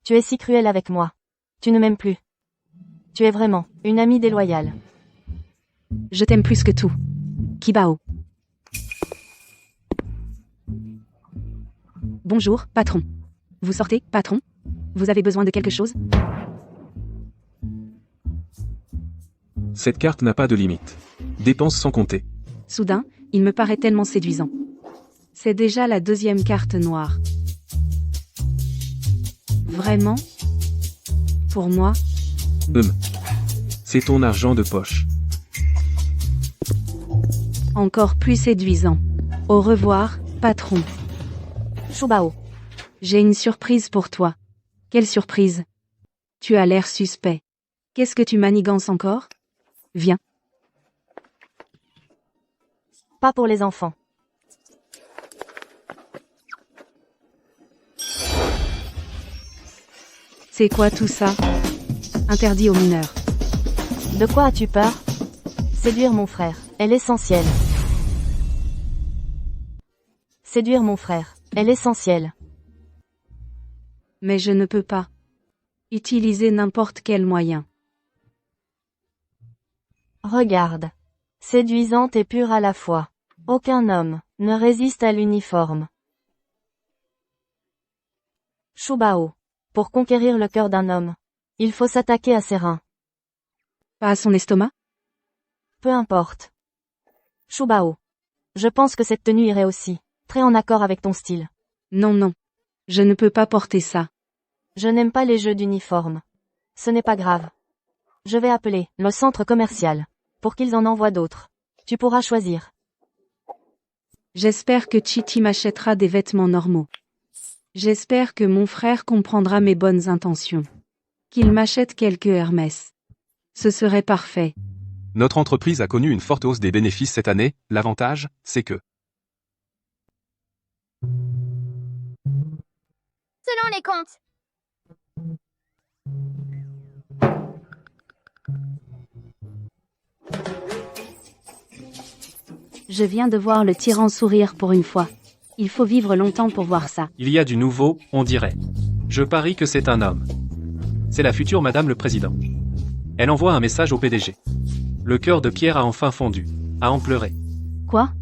Tu es si cruel avec moi. Tu ne m'aimes plus. Tu es vraiment une amie déloyale. Je t'aime plus que tout. Kibao. Bonjour, patron. Vous sortez, patron? Vous avez besoin de quelque chose? Cette carte n'a pas de limite. Dépenses sans compter. Soudain, il me paraît tellement séduisant. C'est déjà la 2e carte noire. Vraiment? Pour moi? C'est ton argent de poche. Encore plus séduisant. Au revoir, patron. Shubao. J'ai une surprise pour toi. Quelle surprise? Tu as l'air suspect. Qu'est-ce que tu manigances encore? Viens. Pas pour les enfants. C'est quoi tout ça? Interdit aux mineurs. De quoi as-tu peur? Séduire mon frère est l'essentiel. Séduire mon frère est l'essentiel. Mais je ne peux pas utiliser n'importe quel moyen. Regarde. Séduisante et pure à la fois. Aucun homme ne résiste à l'uniforme. Shubao. Pour conquérir le cœur d'un homme, il faut s'attaquer à ses reins. Pas à son estomac? Peu importe. Shubao. Je pense que cette tenue irait aussi très en accord avec ton style. Non. Je ne peux pas porter ça. Je n'aime pas les jeux d'uniforme. Ce n'est pas grave. Je vais appeler le centre commercial pour qu'ils en envoient d'autres. Tu pourras choisir. J'espère que Chiti m'achètera des vêtements normaux. J'espère que mon frère comprendra mes bonnes intentions. Qu'il m'achète quelques Hermès. Ce serait parfait. Notre entreprise a connu une forte hausse des bénéfices cette année, l'avantage, c'est que... Selon les comptes. Je viens de voir le tyran sourire pour une fois. Il faut vivre longtemps pour voir ça. Il y a du nouveau, on dirait. Je parie que c'est un homme. C'est la future Madame le Président. Elle envoie un message au PDG. Le cœur de Pierre a enfin fondu. A en pleuré. Quoi?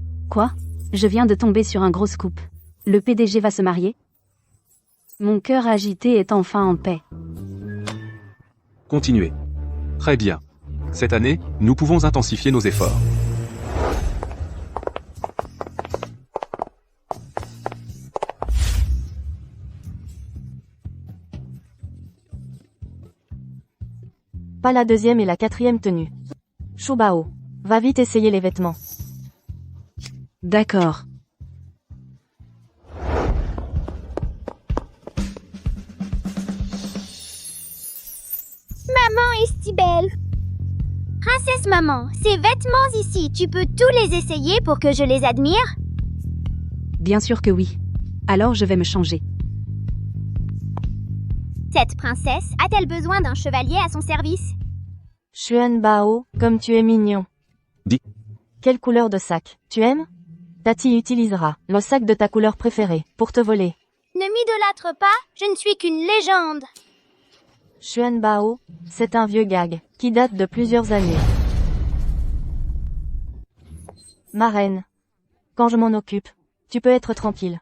Je viens de tomber sur un gros scoop. Le PDG va se marier? Mon cœur agité est enfin en paix. Continuez. Très bien. Cette année, nous pouvons intensifier nos efforts. Pas la deuxième et la quatrième tenue. Shubao. Va vite essayer les vêtements. D'accord. Maman est si belle. Princesse maman, ces vêtements ici, tu peux tous les essayer pour que je les admire? Bien sûr que oui. Alors je vais me changer. Cette princesse a-t-elle besoin d'un chevalier à son service? Xuanbao, comme tu es mignon. Dis. Quelle couleur de sac? Tu aimes? Tati utilisera le sac de ta couleur préférée pour te voler. Ne m'idolâtre pas, je ne suis qu'une légende. Xuanbao, c'est un vieux gag qui date de plusieurs années. Ma reine. Quand je m'en occupe, tu peux être tranquille.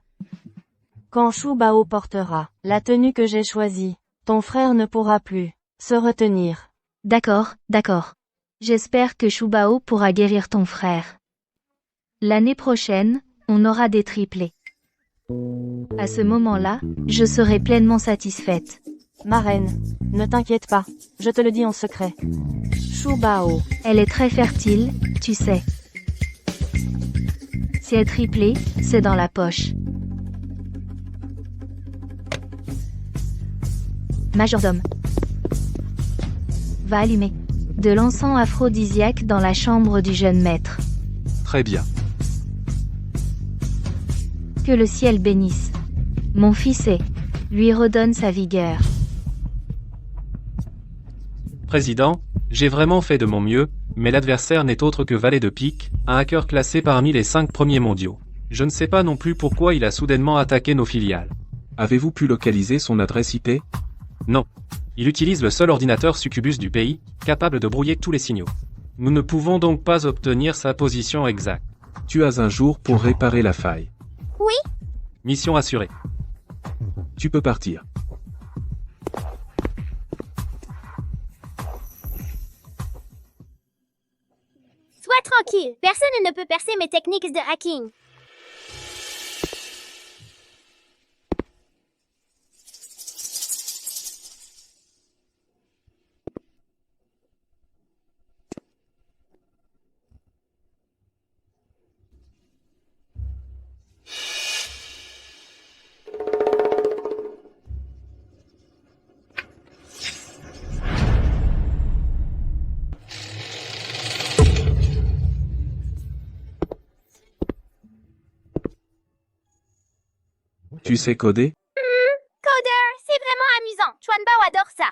Quand Shubao portera la tenue que j'ai choisie, ton frère ne pourra plus se retenir. D'accord. J'espère que Shubao pourra guérir ton frère. L'année prochaine, on aura des triplés. À ce moment-là, je serai pleinement satisfaite. Ma reine, ne t'inquiète pas, je te le dis en secret. Shubao, Elle est très fertile, tu sais. Si elle triplée, c'est dans la poche. Majordome. Va allumer de l'encens aphrodisiaque dans la chambre du jeune maître. Très bien. Que le ciel bénisse mon fils et lui redonne sa vigueur. Président, j'ai vraiment fait de mon mieux, mais l'adversaire n'est autre que Valet de Pique, un hacker classé parmi les 5 premiers mondiaux. Je ne sais pas non plus pourquoi il a soudainement attaqué nos filiales. Avez-vous pu localiser son adresse IP? Non. Il utilise le seul ordinateur Succubus du pays, capable de brouiller tous les signaux. Nous ne pouvons donc pas obtenir sa position exacte. Tu as un jour pour réparer la faille. Oui? Mission assurée. Tu peux partir. Sois tranquille, personne ne peut percer mes techniques de hacking. Tu sais coder? Coder, c'est vraiment amusant. Chuanbao adore ça.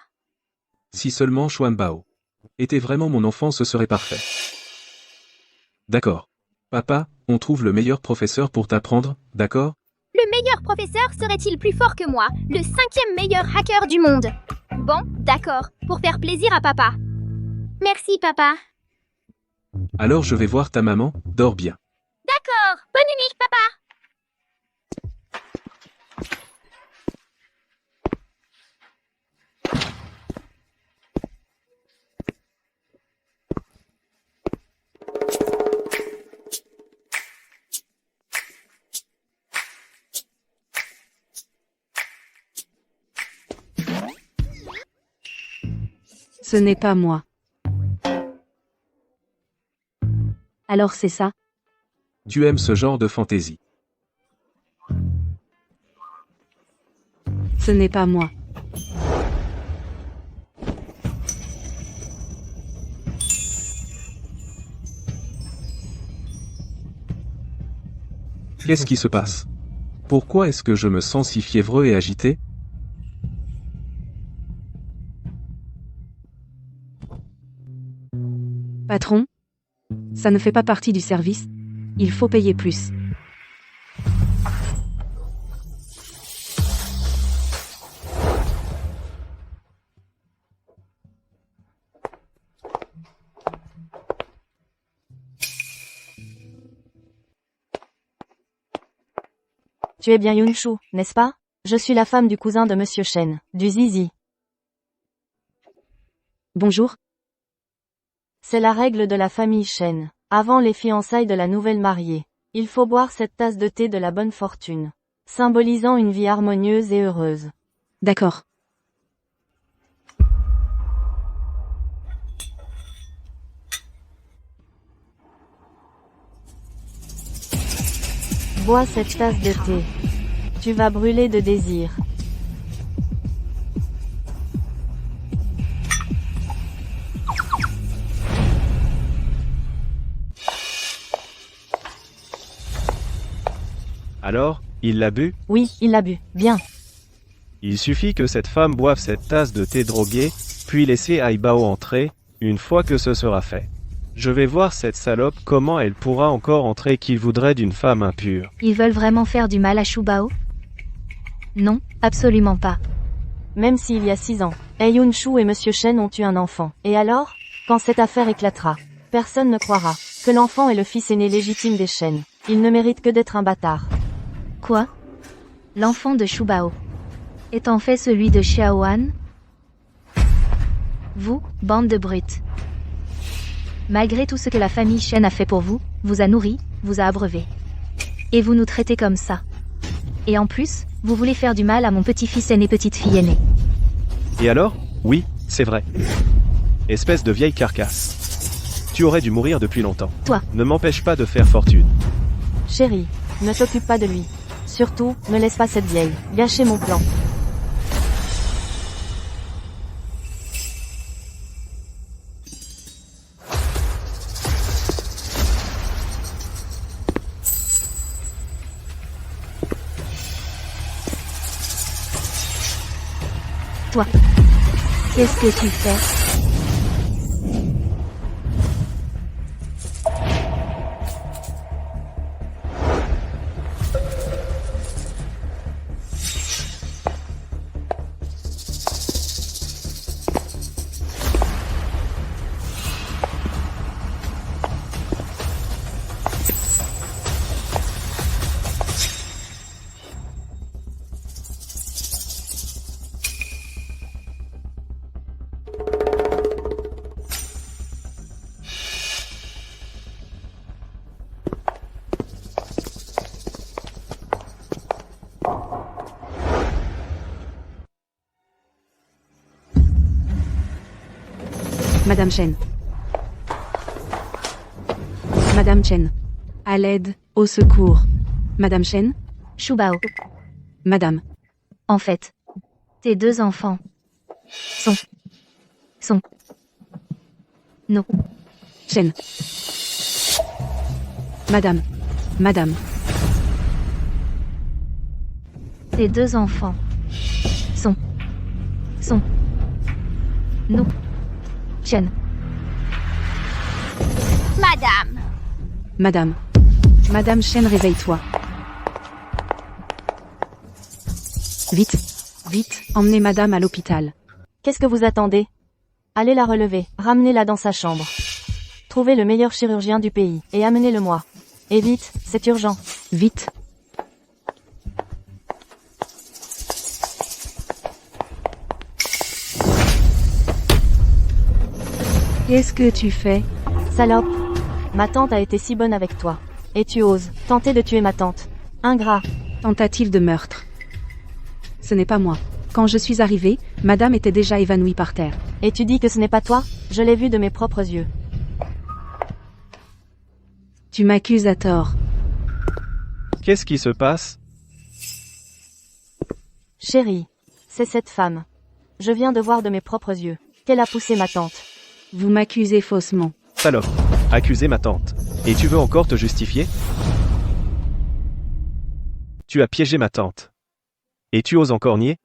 Si seulement Xuanbao était vraiment mon enfant, ce serait parfait. D'accord. Papa, on trouve le meilleur professeur pour t'apprendre, d'accord? Le meilleur professeur serait-il plus fort que moi, le 5e meilleur hacker du monde? Bon, d'accord, pour faire plaisir à papa. Merci, papa. Alors je vais voir ta maman, dors bien. D'accord, bonne nuit, papa. Ce n'est pas moi. Alors c'est ça? Tu aimes ce genre de fantaisie. Ce n'est pas moi. Qu'est-ce qui se passe? Pourquoi est-ce que je me sens si fiévreux et agité? Patron? Ça ne fait pas partie du service. Il faut payer plus. Tu es bien Yunshu, n'est-ce pas? Je suis la femme du cousin de Monsieur Shen, du Zizi. Bonjour. C'est la règle de la famille Shen. Avant les fiançailles de la nouvelle mariée, il faut boire cette tasse de thé de la bonne fortune, symbolisant une vie harmonieuse et heureuse. D'accord. Bois cette tasse de thé. Tu vas brûler de désir. Alors, il l'a bu? Oui, il l'a bu. Bien. Il suffit que cette femme boive cette tasse de thé drogué, puis laisser Aibao entrer, une fois que ce sera fait. Je vais voir cette salope comment elle pourra encore entrer qu'il voudrait d'une femme impure. Ils veulent vraiment faire du mal à Shubao? Non, absolument pas. Même s'il y a 6 ans, Yunshu et Monsieur Shen ont eu un enfant. Et alors? Quand cette affaire éclatera, personne ne croira que l'enfant est le fils aîné légitime des Shen. Il ne mérite que d'être un bâtard. Quoi? L'enfant de Shubao est en fait celui de Xiaoan? Vous, bande de brutes. Malgré tout ce que la famille Shen a fait pour vous, vous a nourri, vous a abreuvé. Et vous nous traitez comme ça. Et en plus, vous voulez faire du mal à mon petit-fils aîné petite-fille aînée. Et alors? Oui, c'est vrai. Espèce de vieille carcasse. Tu aurais dû mourir depuis longtemps. Toi. Ne m'empêche pas de faire fortune. Chérie, ne t'occupe pas de lui. Surtout, ne laisse pas cette vieille gâcher mon plan. Toi. Qu'est-ce que tu fais? Madame Chen. Madame Chen. À l'aide, au secours. Madame Chen. Shubao. Madame. En fait, tes 2 enfants sont nos Chen. Madame. Madame. tes 2 enfants sont nos Chen. Madame. Madame. Madame Chen, réveille-toi. Vite. Vite, emmenez madame à l'hôpital. Qu'est-ce que vous attendez? Allez la relever, ramenez-la dans sa chambre. Trouvez le meilleur chirurgien du pays, et amenez-le-moi. Et vite, c'est urgent. Vite. Qu'est-ce que tu fais? Salope. Ma tante a été si bonne avec toi. Et tu oses tenter de tuer ma tante. Ingrat. Tentative de meurtre. Ce n'est pas moi. Quand je suis arrivée, madame était déjà évanouie par terre. Et tu dis que ce n'est pas toi? Je l'ai vu de mes propres yeux. Tu m'accuses à tort. Qu'est-ce qui se passe? Chérie. C'est cette femme. Je viens de voir de mes propres yeux qu'elle a poussé ma tante. Vous m'accusez faussement. Salope. Accuser ma tante. Et tu veux encore te justifier? Tu as piégé ma tante. Et tu oses encore nier?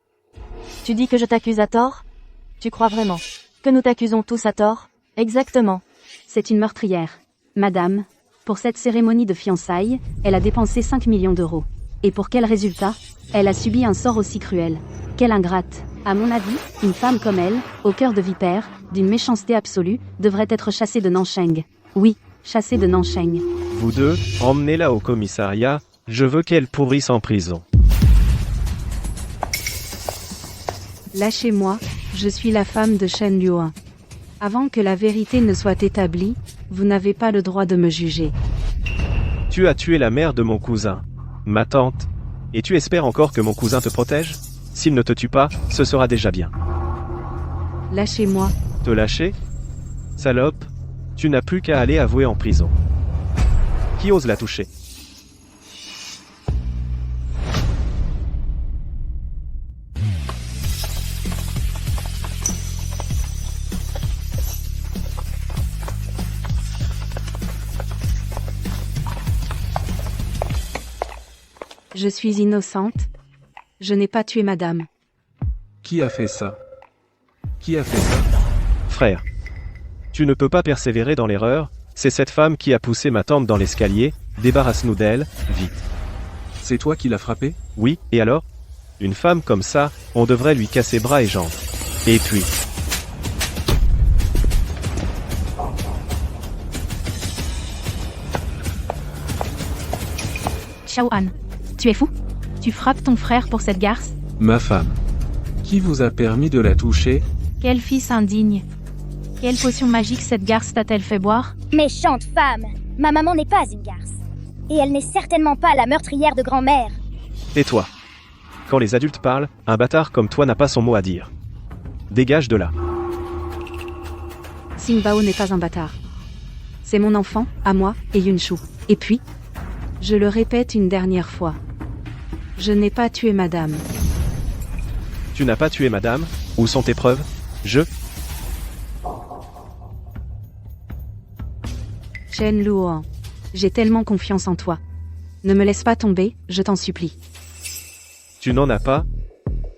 Tu dis que je t'accuse à tort? Tu crois vraiment que nous t'accusons tous à tort? Exactement. C'est une meurtrière. Madame, pour cette cérémonie de fiançailles, elle a dépensé 5 millions d'euros. Et pour quel résultat? Elle a subi un sort aussi cruel. Quelle ingrate. À mon avis, une femme comme elle, au cœur de vipère, d'une méchanceté absolue, devrait être chassée de Nancheng. Oui, chassée de Nancheng. Vous deux, emmenez-la au commissariat, je veux qu'elle pourrisse en prison. Lâchez-moi, je suis la femme de Shen Luohan. Avant que la vérité ne soit établie, vous n'avez pas le droit de me juger. Tu as tué la mère de mon cousin, ma tante, et tu espères encore que mon cousin te protège? S'il ne te tue pas, ce sera déjà bien. Lâchez-moi. Te lâcher? Salope, tu n'as plus qu'à aller avouer en prison. Qui ose la toucher? Je suis innocente. Je n'ai pas tué madame. Qui a fait ça? Qui a fait ça? Frère, tu ne peux pas persévérer dans l'erreur, c'est cette femme qui a poussé ma tante dans l'escalier, débarrasse-nous d'elle, vite. C'est toi qui l'as frappé? Oui, et alors? Une femme comme ça, on devrait lui casser bras et jambes. Et puis... Xiaohan, tu es fou? Tu frappes ton frère pour cette garce? Ma femme. Qui vous a permis de la toucher? Quel fils indigne! Quelle potion magique cette garce t'a-t-elle fait boire? Méchante femme. Ma maman n'est pas une garce. Et elle n'est certainement pas la meurtrière de grand-mère. Tais-toi. Quand les adultes parlent, un bâtard comme toi n'a pas son mot à dire. Dégage de là. Xing Bao n'est pas un bâtard. C'est mon enfant, à moi, et Yunshu. Et puis, je le répète une dernière fois. Je n'ai pas tué madame. Tu n'as pas tué madame? Où sont tes preuves? Shen Luohan, j'ai tellement confiance en toi. Ne me laisse pas tomber, je t'en supplie. Tu n'en as pas?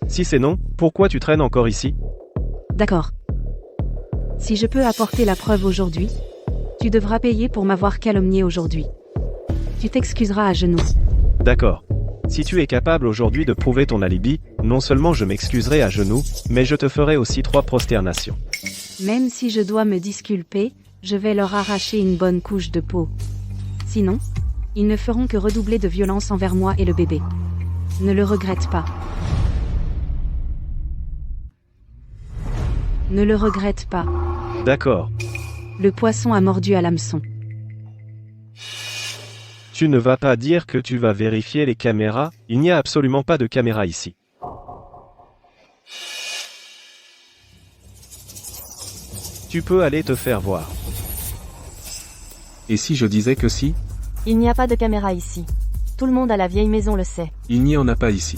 Si c'est non, pourquoi tu traînes encore ici? D'accord. Si je peux apporter la preuve aujourd'hui, tu devras payer pour m'avoir calomnié aujourd'hui. Tu t'excuseras à genoux. D'accord. Si tu es capable aujourd'hui de prouver ton alibi, non seulement je m'excuserai à genoux, mais je te ferai aussi 3 prosternations. Même si je dois me disculper, je vais leur arracher une bonne couche de peau. Sinon, ils ne feront que redoubler de violence envers moi et le bébé. Ne le regrette pas. Ne le regrette pas. D'accord. Le poisson a mordu à l'hameçon. Tu ne vas pas dire que tu vas vérifier les caméras? Il n'y a absolument pas de caméra ici. Tu peux aller te faire voir. Et si je disais que si? Il n'y a pas de caméra ici. Tout le monde à la vieille maison le sait. Il n'y en a pas ici.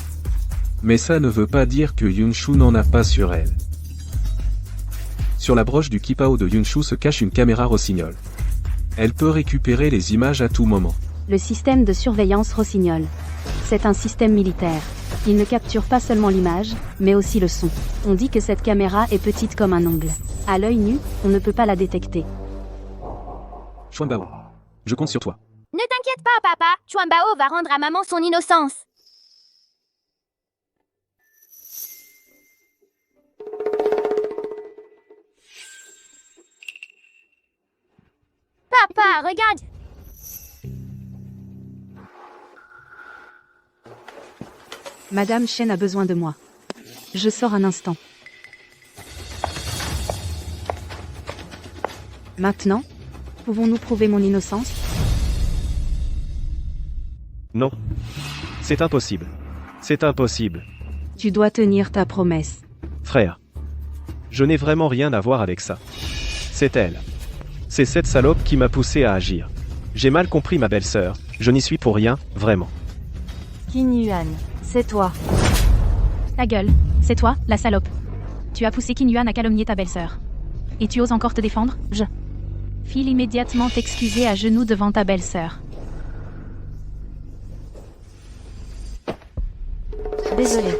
Mais ça ne veut pas dire que Yunshu n'en a pas sur elle. Sur la broche du kipao de Yunshu se cache une caméra rossignol. Elle peut récupérer les images à tout moment. Le système de surveillance Rossignol. C'est un système militaire. Il ne capture pas seulement l'image, mais aussi le son. On dit que cette caméra est petite comme un ongle. À l'œil nu, on ne peut pas la détecter. Chuanbao. Je compte sur toi. Ne t'inquiète pas, papa. Chuanbao va rendre à maman son innocence. Papa, regarde. Madame Shen a besoin de moi. Je sors un instant. Maintenant, pouvons-nous prouver mon innocence? Non. C'est impossible. C'est impossible. Tu dois tenir ta promesse. Frère. Je n'ai vraiment rien à voir avec ça. C'est elle. C'est cette salope qui m'a poussé à agir. J'ai mal compris ma belle-sœur. Je n'y suis pour rien, vraiment. Qin Yuan, c'est toi. Ta gueule, C'est toi, la salope. Tu as poussé Qin Yuan à calomnier ta belle-sœur. Et tu oses encore te défendre? File immédiatement t'excuser à genoux devant ta belle-sœur. Désolé.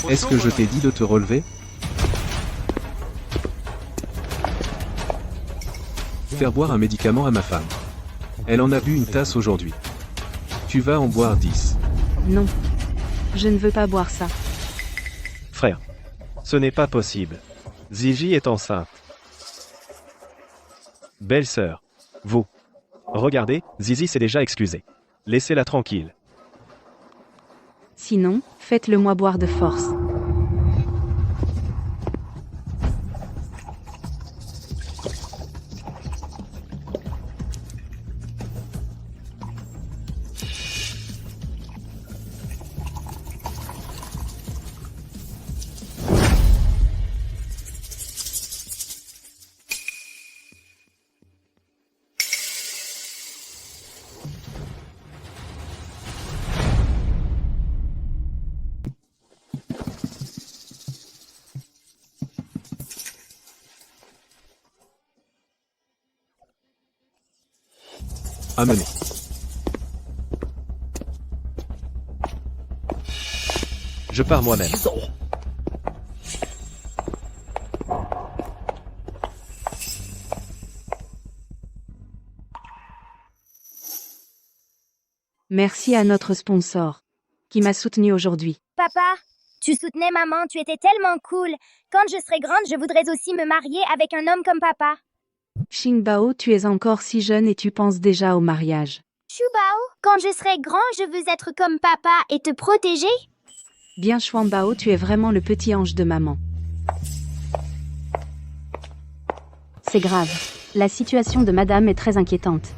Est-ce que je t'ai dit de te relever? Faire boire un médicament à ma femme. Elle en a bu une tasse aujourd'hui. Tu vas en boire 10. Non. Je ne veux pas boire ça. Frère, ce n'est pas possible. Zizi est enceinte. Belle-sœur, vous. Regardez, Zizi s'est déjà excusée. Laissez-la tranquille. Sinon, faites-le moi boire de force. Amenez. Je pars moi-même. Merci à notre sponsor, qui m'a soutenu aujourd'hui. Papa, tu soutenais maman, tu étais tellement cool. Quand je serai grande, je voudrais aussi me marier avec un homme comme papa. Xingbao, tu es encore si jeune et tu penses déjà au mariage. Shubao, quand je serai grand, je veux être comme papa et te protéger. Bien Xuanbao, tu es vraiment le petit ange de maman. C'est grave. La situation de madame est très inquiétante.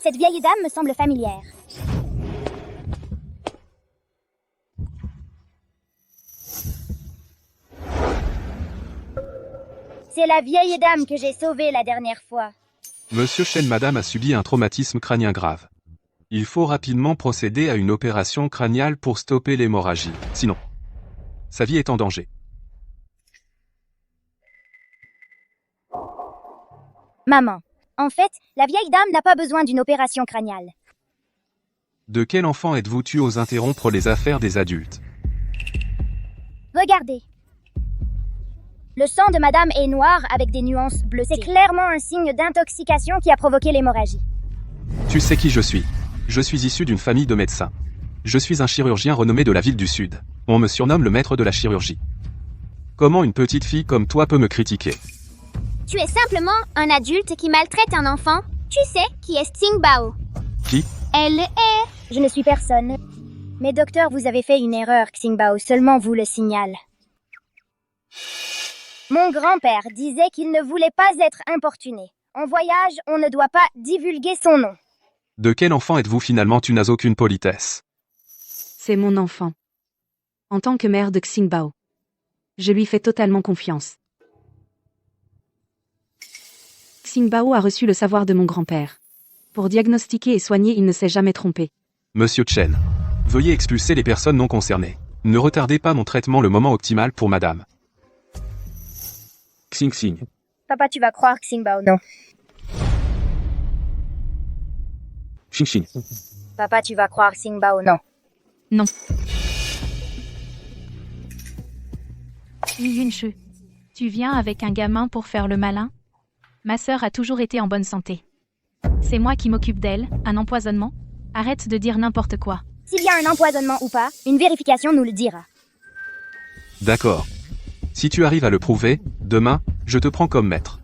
Cette vieille dame me semble familière. C'est la vieille dame que j'ai sauvée la dernière fois. Monsieur Chen, madame a subi un traumatisme crânien grave. Il faut rapidement procéder à une opération crâniale pour stopper l'hémorragie. Sinon, sa vie est en danger. Maman, en fait, la vieille dame n'a pas besoin d'une opération crâniale. De quel enfant êtes-vous tu oses interrompre les affaires des adultes? Regardez. Le sang de madame est noir avec des nuances bleutées. C'est clairement un signe d'intoxication qui a provoqué l'hémorragie. Tu sais qui je suis. Je suis issu d'une famille de médecins. Je suis un chirurgien renommé de la ville du Sud. On me surnomme le maître de la chirurgie. Comment une petite fille comme toi peut me critiquer? Tu es simplement un adulte qui maltraite un enfant. Tu sais qui est Xingbao. Qui? Elle est... Je ne suis personne. Mais docteur, vous avez fait une erreur, Xingbao. Seulement vous le signale. Mon grand-père disait qu'il ne voulait pas être importuné. En voyage, on ne doit pas divulguer son nom. De quel enfant êtes-vous finalement? Tu n'as aucune politesse. C'est mon enfant. En tant que mère de Xingbao, je lui fais totalement confiance. Xingbao a reçu le savoir de mon grand-père. Pour diagnostiquer et soigner, il ne s'est jamais trompé. Monsieur Chen, veuillez expulser les personnes non concernées. Ne retardez pas mon traitement, le moment optimal pour madame. Xing Xing. Papa, tu vas croire Xingbao, non. Xing Xing. Papa, tu vas croire Xingbao, non. Non. Li Yunshu, tu viens avec un gamin pour faire le malin? Ma sœur a toujours été en bonne santé. C'est moi qui m'occupe d'elle, un empoisonnement? Arrête de dire n'importe quoi. S'il y a un empoisonnement ou pas, une vérification nous le dira. D'accord. Si tu arrives à le prouver, demain, je te prends comme maître.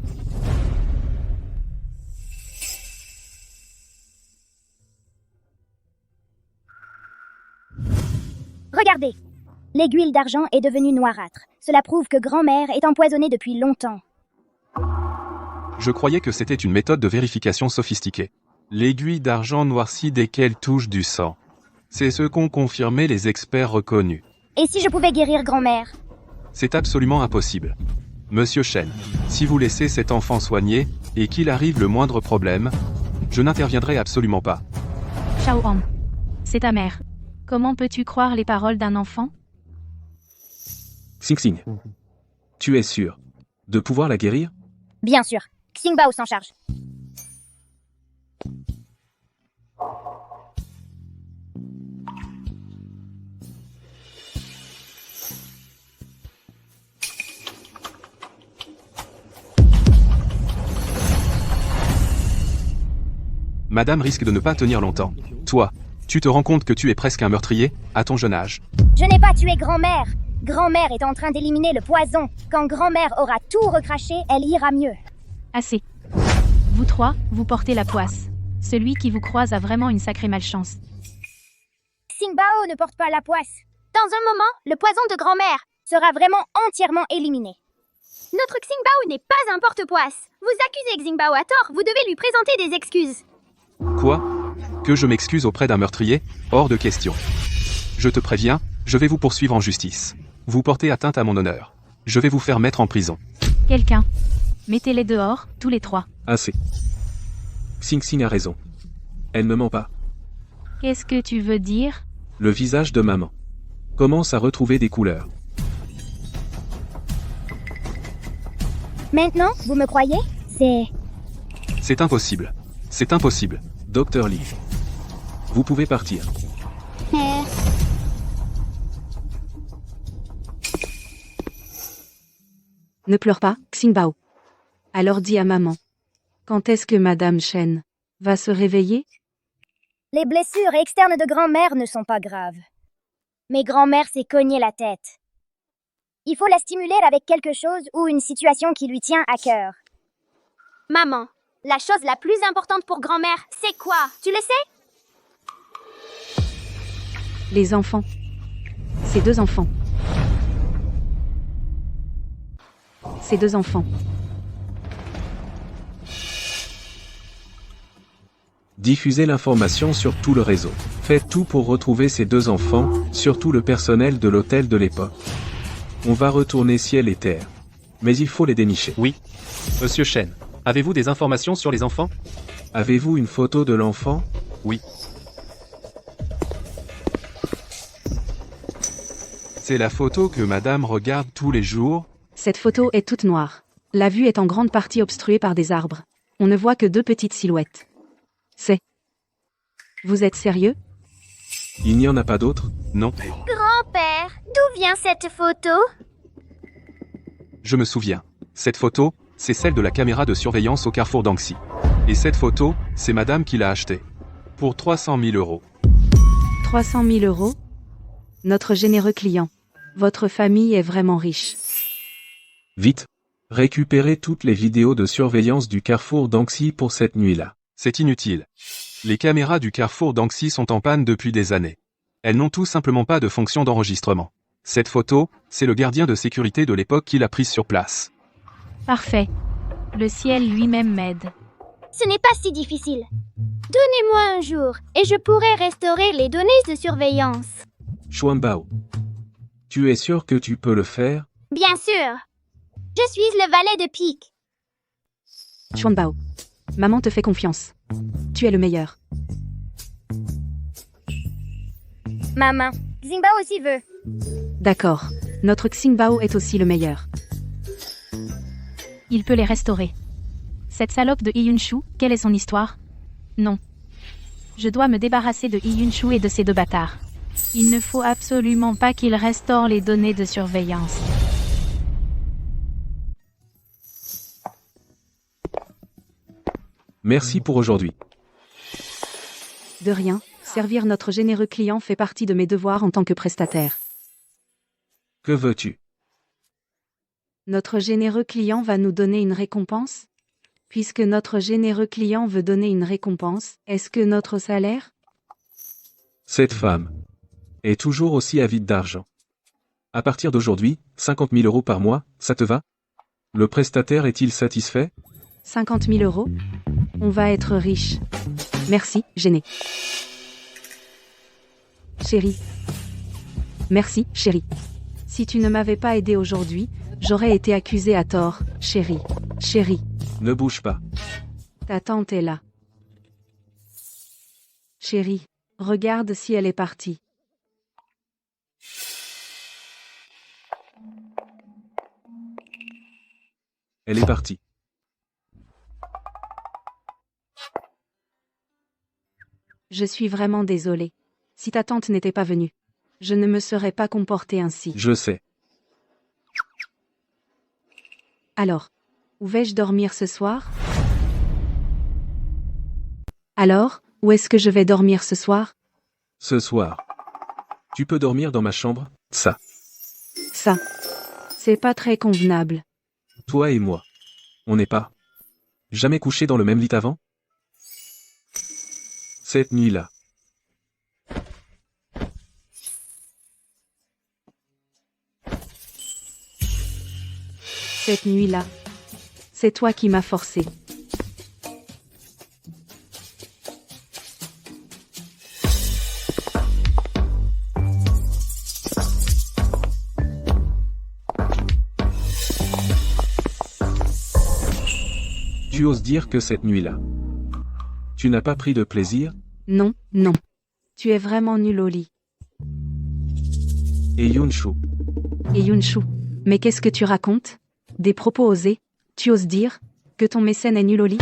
Regardez. L'aiguille d'argent est devenue noirâtre. Cela prouve que grand-mère est empoisonnée depuis longtemps. Je croyais que c'était une méthode de vérification sophistiquée. L'aiguille d'argent noircie dès qu'elle touche du sang. C'est ce qu'ont confirmé les experts reconnus. Et si je pouvais guérir grand-mère? C'est absolument impossible. Monsieur Shen, si vous laissez cet enfant soigner, et qu'il arrive le moindre problème, je n'interviendrai absolument pas. Shao Han. C'est ta mère. Comment peux-tu croire les paroles d'un enfant? Xing Xing. Tu es sûr de pouvoir la guérir? Bien sûr. Xingbao s'en charge. Madame risque de ne pas tenir longtemps. Toi, tu te rends compte que tu es presque un meurtrier, à ton jeune âge. Je n'ai pas tué grand-mère. Grand-mère est en train d'éliminer le poison. Quand grand-mère aura tout recraché, elle ira mieux. Assez. Vous trois, vous portez la poisse. Celui qui vous croise a vraiment une sacrée malchance. Xingbao ne porte pas la poisse. Dans un moment, le poison de grand-mère sera vraiment entièrement éliminé. Notre Xingbao n'est pas un porte-poisse. Vous accusez Xingbao à tort, vous devez lui présenter des excuses. Quoi? Que je m'excuse auprès d'un meurtrier? Hors de question. Je te préviens, je vais vous poursuivre en justice. Vous portez atteinte à mon honneur. Je vais vous faire mettre en prison. Quelqu'un. Mettez-les dehors, tous les trois. Assez. Xing Xing a raison. Elle ne ment pas. Qu'est-ce que tu veux dire? Le visage de maman commence à retrouver des couleurs. Maintenant, vous me croyez? C'est impossible. C'est impossible. Docteur Lee. Vous pouvez partir. Ne pleure pas, Xingbao. Alors dis à maman. Quand est-ce que Madame Shen va se réveiller? Les blessures externes de grand-mère ne sont pas graves. Mais grand-mère s'est cogné la tête. Il faut la stimuler avec quelque chose ou une situation qui lui tient à cœur. Maman, la chose la plus importante pour grand-mère, c'est quoi? Tu le sais? Les enfants. Ces deux enfants. Ces deux enfants. Diffusez l'information sur tout le réseau. Faites tout pour retrouver ces deux enfants, surtout le personnel de l'hôtel de l'époque. On va retourner ciel et terre. Mais il faut les dénicher. Oui. Monsieur Shen, avez-vous des informations sur les enfants? Avez-vous une photo de l'enfant? Oui. C'est la photo que madame regarde tous les jours. Cette photo est toute noire. La vue est en grande partie obstruée par des arbres. On ne voit que deux petites silhouettes. C'est... Vous êtes sérieux? Il n'y en a pas d'autres? Non. Grand-père, d'où vient cette photo? Je me souviens. Cette photo, c'est celle de la caméra de surveillance au carrefour d'Anxi. Et cette photo, c'est madame qui l'a achetée. Pour 300 000 euros. 300 000 euros? Notre généreux client. Votre famille est vraiment riche. Vite. Récupérez toutes les vidéos de surveillance du carrefour d'Anxi pour cette nuit-là. C'est inutile. Les caméras du carrefour d'Anxi sont en panne depuis des années. Elles n'ont tout simplement pas de fonction d'enregistrement. Cette photo, c'est le gardien de sécurité de l'époque qui l'a prise sur place. Parfait. Le ciel lui-même m'aide. Ce n'est pas si difficile. Donnez-moi un jour et je pourrai restaurer les données de surveillance. Xuanbao. Tu es sûr que tu peux le faire? Bien sûr. Je suis le valet de pique. Xuanbao. Maman te fait confiance. Tu es le meilleur. Maman, Xingbao aussi veut. D'accord. Notre Xingbao est aussi le meilleur. Il peut les restaurer. Cette salope de Yunshu, quelle est son histoire? Non. Je dois me débarrasser de Yunshu et de ces deux bâtards. Il ne faut absolument pas qu'ils restaurent les données de surveillance. Merci pour aujourd'hui. De rien, servir notre généreux client fait partie de mes devoirs en tant que prestataire. Que veux-tu? Notre généreux client va nous donner une récompense? Puisque notre généreux client veut donner une récompense, est-ce que notre salaire? Cette femme est toujours aussi avide d'argent. À partir d'aujourd'hui, 50 000 euros par mois, ça te va? Le prestataire est-il satisfait? 50 000 euros? On va être riche. Merci, gêné. Chérie. Merci, chérie. Si tu ne m'avais pas aidé aujourd'hui, j'aurais été accusée à tort, chérie. Chérie, Ne bouge pas. ta tante est là. Chérie, regarde si elle est partie. Elle est partie. Je suis vraiment désolée. Si ta tante n'était pas venue, je ne me serais pas comportée ainsi. Je sais. Alors, où vais-je dormir ce soir? Alors, où est-ce que je vais dormir ce soir? Ce soir. Tu peux dormir dans ma chambre, ça. Ça. C'est pas très convenable. Toi et moi. On n'est pas jamais couché dans le même lit avant? Cette nuit-là. Cette nuit-là. C'est toi qui m'as forcé. Tu oses dire que cette nuit-là. Tu n'as pas pris de plaisir? Non, non. Tu es vraiment nul au lit. Et Yunshu. Et Yunshu. Mais qu'est-ce que tu racontes? Des propos osés? Tu oses dire que ton mécène est nul au lit?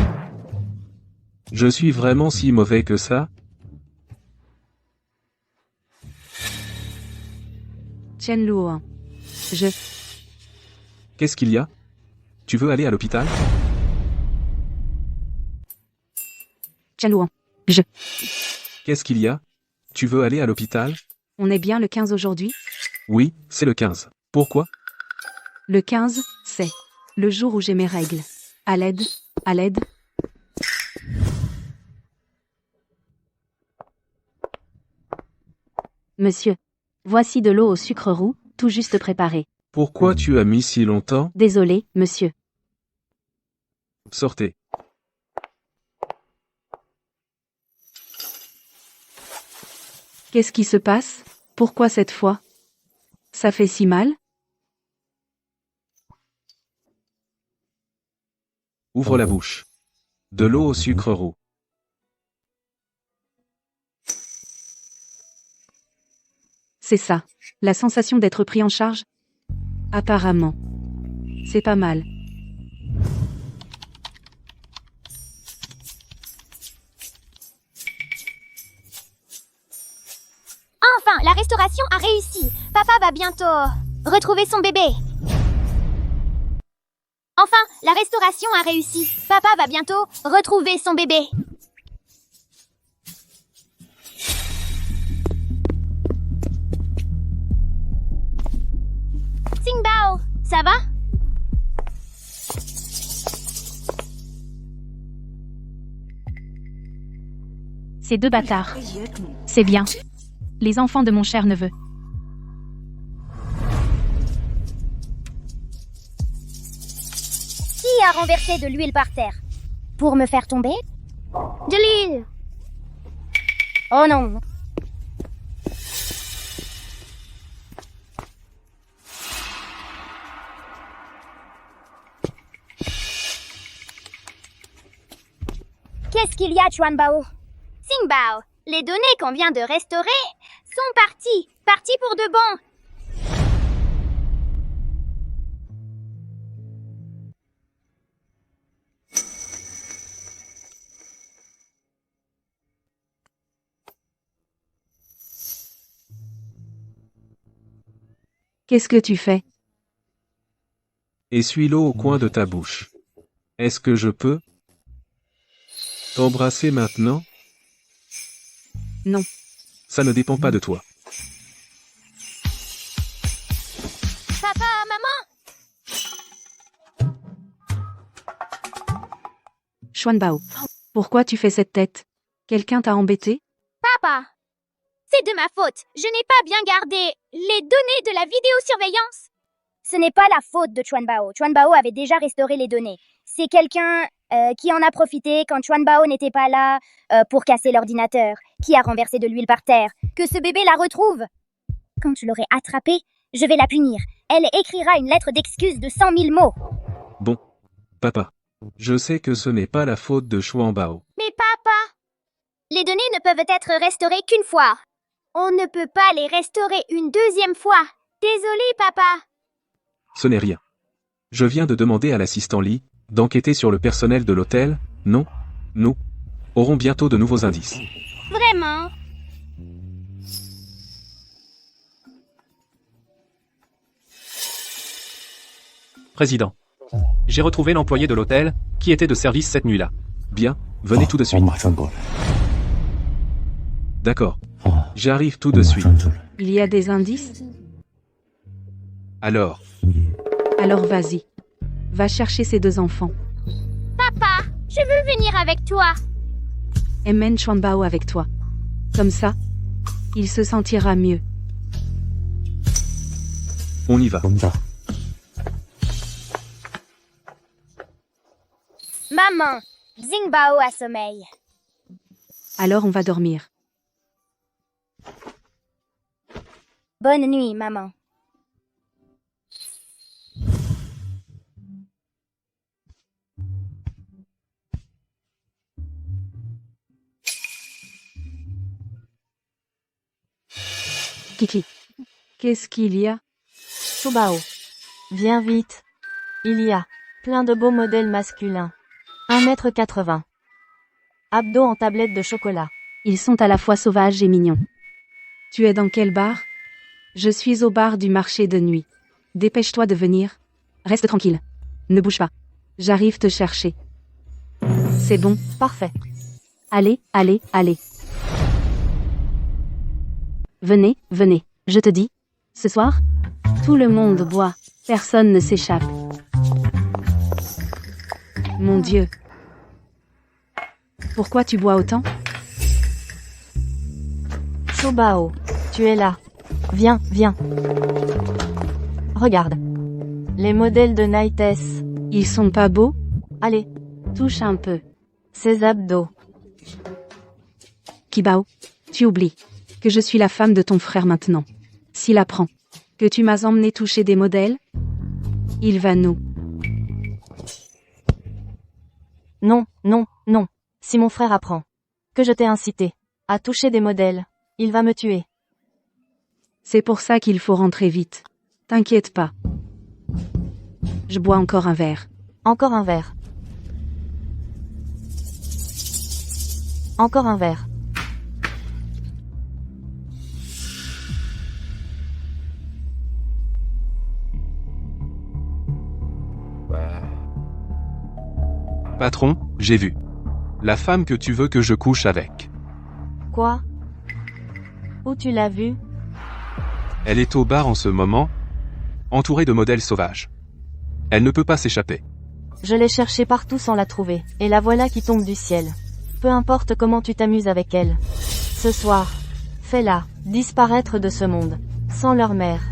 Je suis vraiment si mauvais que ça? Chen Luohan. Je. Qu'est-ce qu'il y a? Tu veux aller à l'hôpital? Chen Luohan. Qu'est-ce qu'il y a? Tu veux aller à l'hôpital? On est bien le 15 aujourd'hui? Oui, c'est le 15. Pourquoi? Le 15, c'est le jour où j'ai mes règles. À l'aide, à l'aide. Monsieur. Voici de l'eau au sucre roux, tout juste préparée. Pourquoi tu as mis si longtemps? Désolé, monsieur. Sortez. Qu'est-ce qui se passe? Pourquoi cette fois? Ça fait si mal? Ouvre la bouche. De l'eau au sucre roux. C'est ça. La sensation d'être pris en charge? Apparemment. C'est pas mal. Enfin, la restauration a réussi. Papa va bientôt retrouver son bébé. Enfin, la restauration a réussi. Papa va bientôt retrouver son bébé. Xingbao, ça va? Ces deux bâtards. C'est bien. Les enfants de mon cher neveu. Qui a renversé de l'huile par terre? Pour me faire tomber? De l'huile! Oh non! Qu'est-ce qu'il y a, Chuanbao? Xingbao, les données qu'on vient de restaurer sont parties pour de bon. Qu'est-ce que tu fais? Essuie l'eau au coin de ta bouche. Est-ce que je peux t'embrasser maintenant? Non. Ça ne dépend pas de toi. Papa, maman! Xuanbao. Pourquoi tu fais cette tête? Quelqu'un t'a embêté? Papa! C'est de ma faute. Je n'ai pas bien gardé les données de la vidéosurveillance. Ce n'est pas la faute de Chuanbao. Chuanbao avait déjà restauré les données. C'est quelqu'un qui en a profité quand Chuanbao n'était pas là pour casser l'ordinateur. qui a renversé de l'huile par terre. Que ce bébé la retrouve. Quand je l'aurai attrapée, je vais la punir. Elle écrira une lettre d'excuse de 100 000 mots. Bon. Papa. Je sais que ce n'est pas la faute de Xuanbao. Mais papa, les données ne peuvent être restaurées qu'une fois. On ne peut pas les restaurer une deuxième fois. Désolé, papa. Ce n'est rien. Je viens de demander à l'assistant Lee d'enquêter sur le personnel de l'hôtel. Non, nous aurons bientôt de nouveaux indices. Vraiment? Président. J'ai retrouvé l'employé de l'hôtel, qui était de service cette nuit-là. Bien, venez tout de suite. D'accord. J'arrive tout de suite. Il y a des indices? Alors, Alors vas-y. Va chercher ces 2 enfants. Papa, je veux venir avec toi. Emmène Xuanbao avec toi. Comme ça, il se sentira mieux. On y va. Maman, Xingbao a sommeil. Alors on va dormir. Bonne nuit, maman. Kiki. Qu'est-ce qu'il y a? Shubao. Viens vite. Il y a plein de beaux modèles masculins. 1,80 m. Abdos en tablette de chocolat. Ils sont à la fois sauvages et mignons. Tu es dans quel bar? Je suis au bar du marché de nuit. Dépêche-toi de venir. Reste tranquille. Ne bouge pas. J'arrive te chercher. C'est bon. Parfait. Allez, allez, allez. Venez, venez. Je te dis. Ce soir, tout le monde boit. Personne ne s'échappe. Mon Dieu. Pourquoi tu bois autant? Shubao, tu es là. Viens, viens. Regarde. Les modèles de Nights. Ils sont pas beaux? Allez, Touche un peu. ces abdos. Kibao, tu oublies que je suis la femme de ton frère maintenant. S'il apprend que tu m'as emmené toucher des modèles, il va nous. Non, non, non. Si mon frère apprend que je t'ai incité à toucher des modèles, il va me tuer. C'est pour ça qu'il faut rentrer vite. T'inquiète pas. Je bois encore un verre. Encore un verre. Encore un verre. patron, j'ai vu. La femme que tu veux que je couche avec. Quoi? Où tu l'as vue? Elle est au bar en ce moment, entourée de modèles sauvages. Elle ne peut pas s'échapper. Je l'ai cherchée partout sans la trouver, et la voilà qui tombe du ciel. Peu importe comment tu t'amuses avec elle. Ce soir, fais-la disparaître de ce monde, sans leur mère.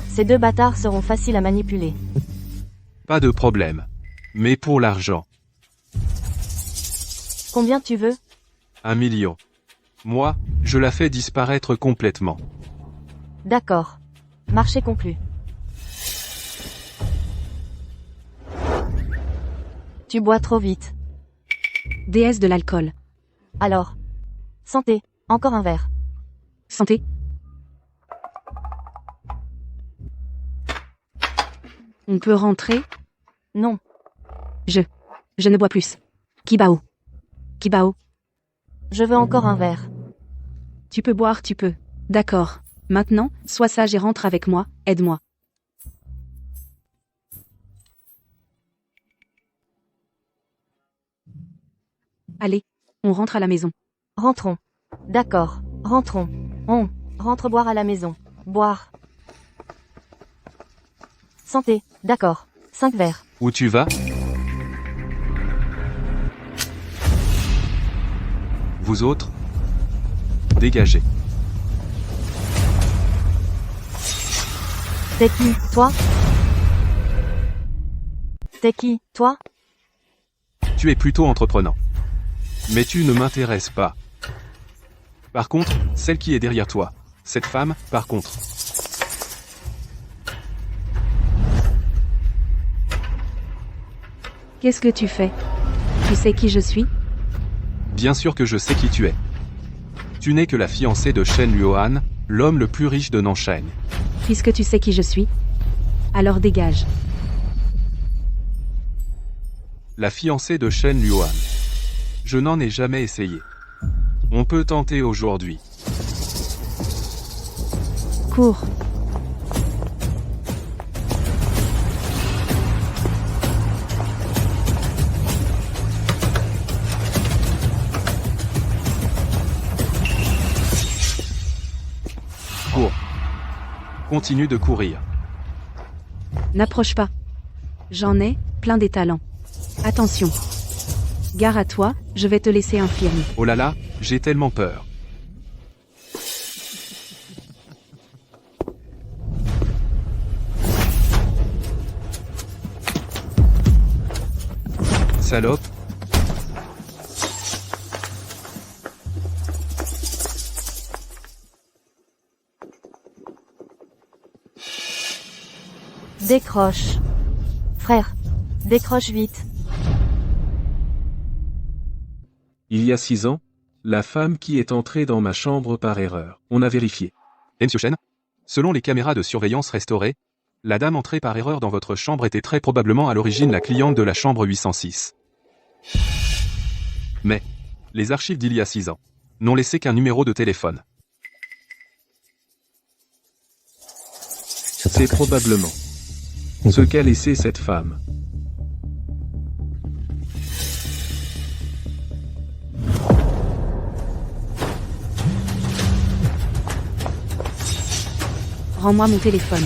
Ces deux bâtards seront faciles à manipuler. Pas de problème. Mais pour l'argent. Combien tu veux? 1 million. Moi, je la fais disparaître complètement. D'accord. Marché conclu. Tu bois trop vite. Déesse de l'alcool. Alors. Santé. Encore un verre. Santé. On peut rentrer? Non. Je ne bois plus. Kibao. Kibao. Je veux encore un verre. Tu peux boire, tu peux. D'accord. Maintenant, sois sage et rentre avec moi, aide-moi. Allez, on rentre à la maison. Rentrons. D'accord. Rentrons. On rentre boire à la maison. Boire. Santé. D'accord. 5 verres. Où tu vas? Vous autres? Dégagez. T'es qui, toi? T'es qui, toi? Tu es plutôt entreprenant. Mais tu ne m'intéresses pas. Par contre, celle qui est derrière toi. Cette femme, par contre. Qu'est-ce que tu fais? Tu sais qui je suis? Bien sûr que je sais qui tu es. Tu n'es que la fiancée de Shen Luohan, l'homme le plus riche de Nansheng. Puisque tu sais qui je suis, alors dégage. La fiancée de Shen Luohan. Je n'en ai jamais essayé. On peut tenter aujourd'hui. Cours. Cours. Continue de courir. N'approche pas. J'en ai plein des talents. Attention. Gare à toi, je vais te laisser infirme. Oh là là, j'ai tellement peur. Salope. Décroche. Frère, décroche vite. Il y a 6 ans, la femme qui est entrée dans ma chambre par erreur. On a vérifié. Monsieur Shen, selon les caméras de surveillance restaurées, la dame entrée par erreur dans votre chambre était très probablement à l'origine la cliente de la chambre 806. Mais, les archives d'il y a 6 ans n'ont laissé qu'un numéro de téléphone. C'est probablement ce qu'a laissé cette femme. Rends-moi mon téléphone.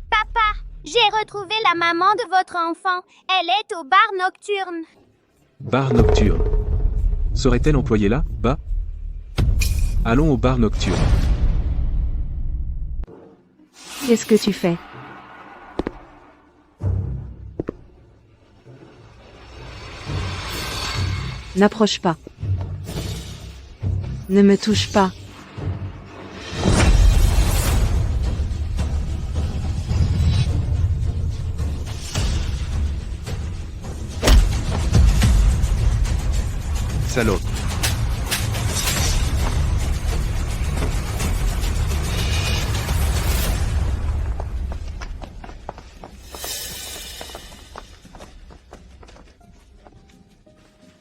Papa, j'ai retrouvé la maman de votre enfant. Elle est au bar nocturne. Bar nocturne. Serait-elle employée là, bas? Allons au bar nocturne. Qu'est-ce que tu fais? N'approche pas. Ne me touche pas. Salope.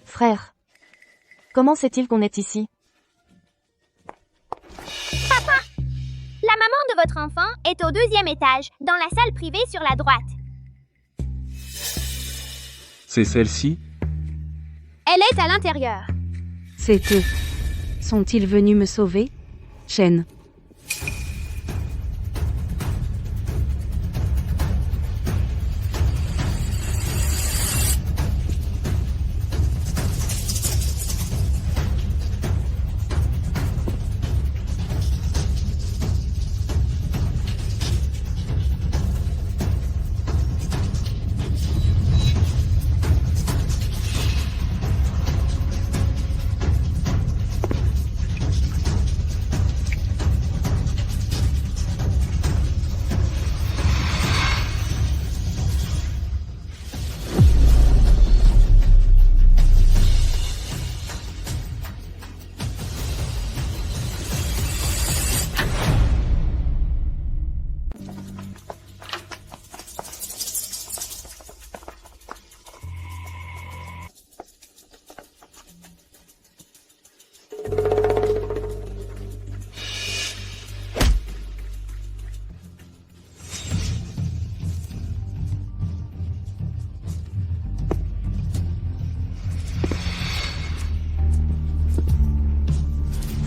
Frère. Comment sait-il qu'on est ici? La maman de votre enfant est au 2e étage, dans la salle privée sur la droite. C'est celle-ci? Elle est à l'intérieur. C'est eux. Sont-ils venus me sauver? Shen.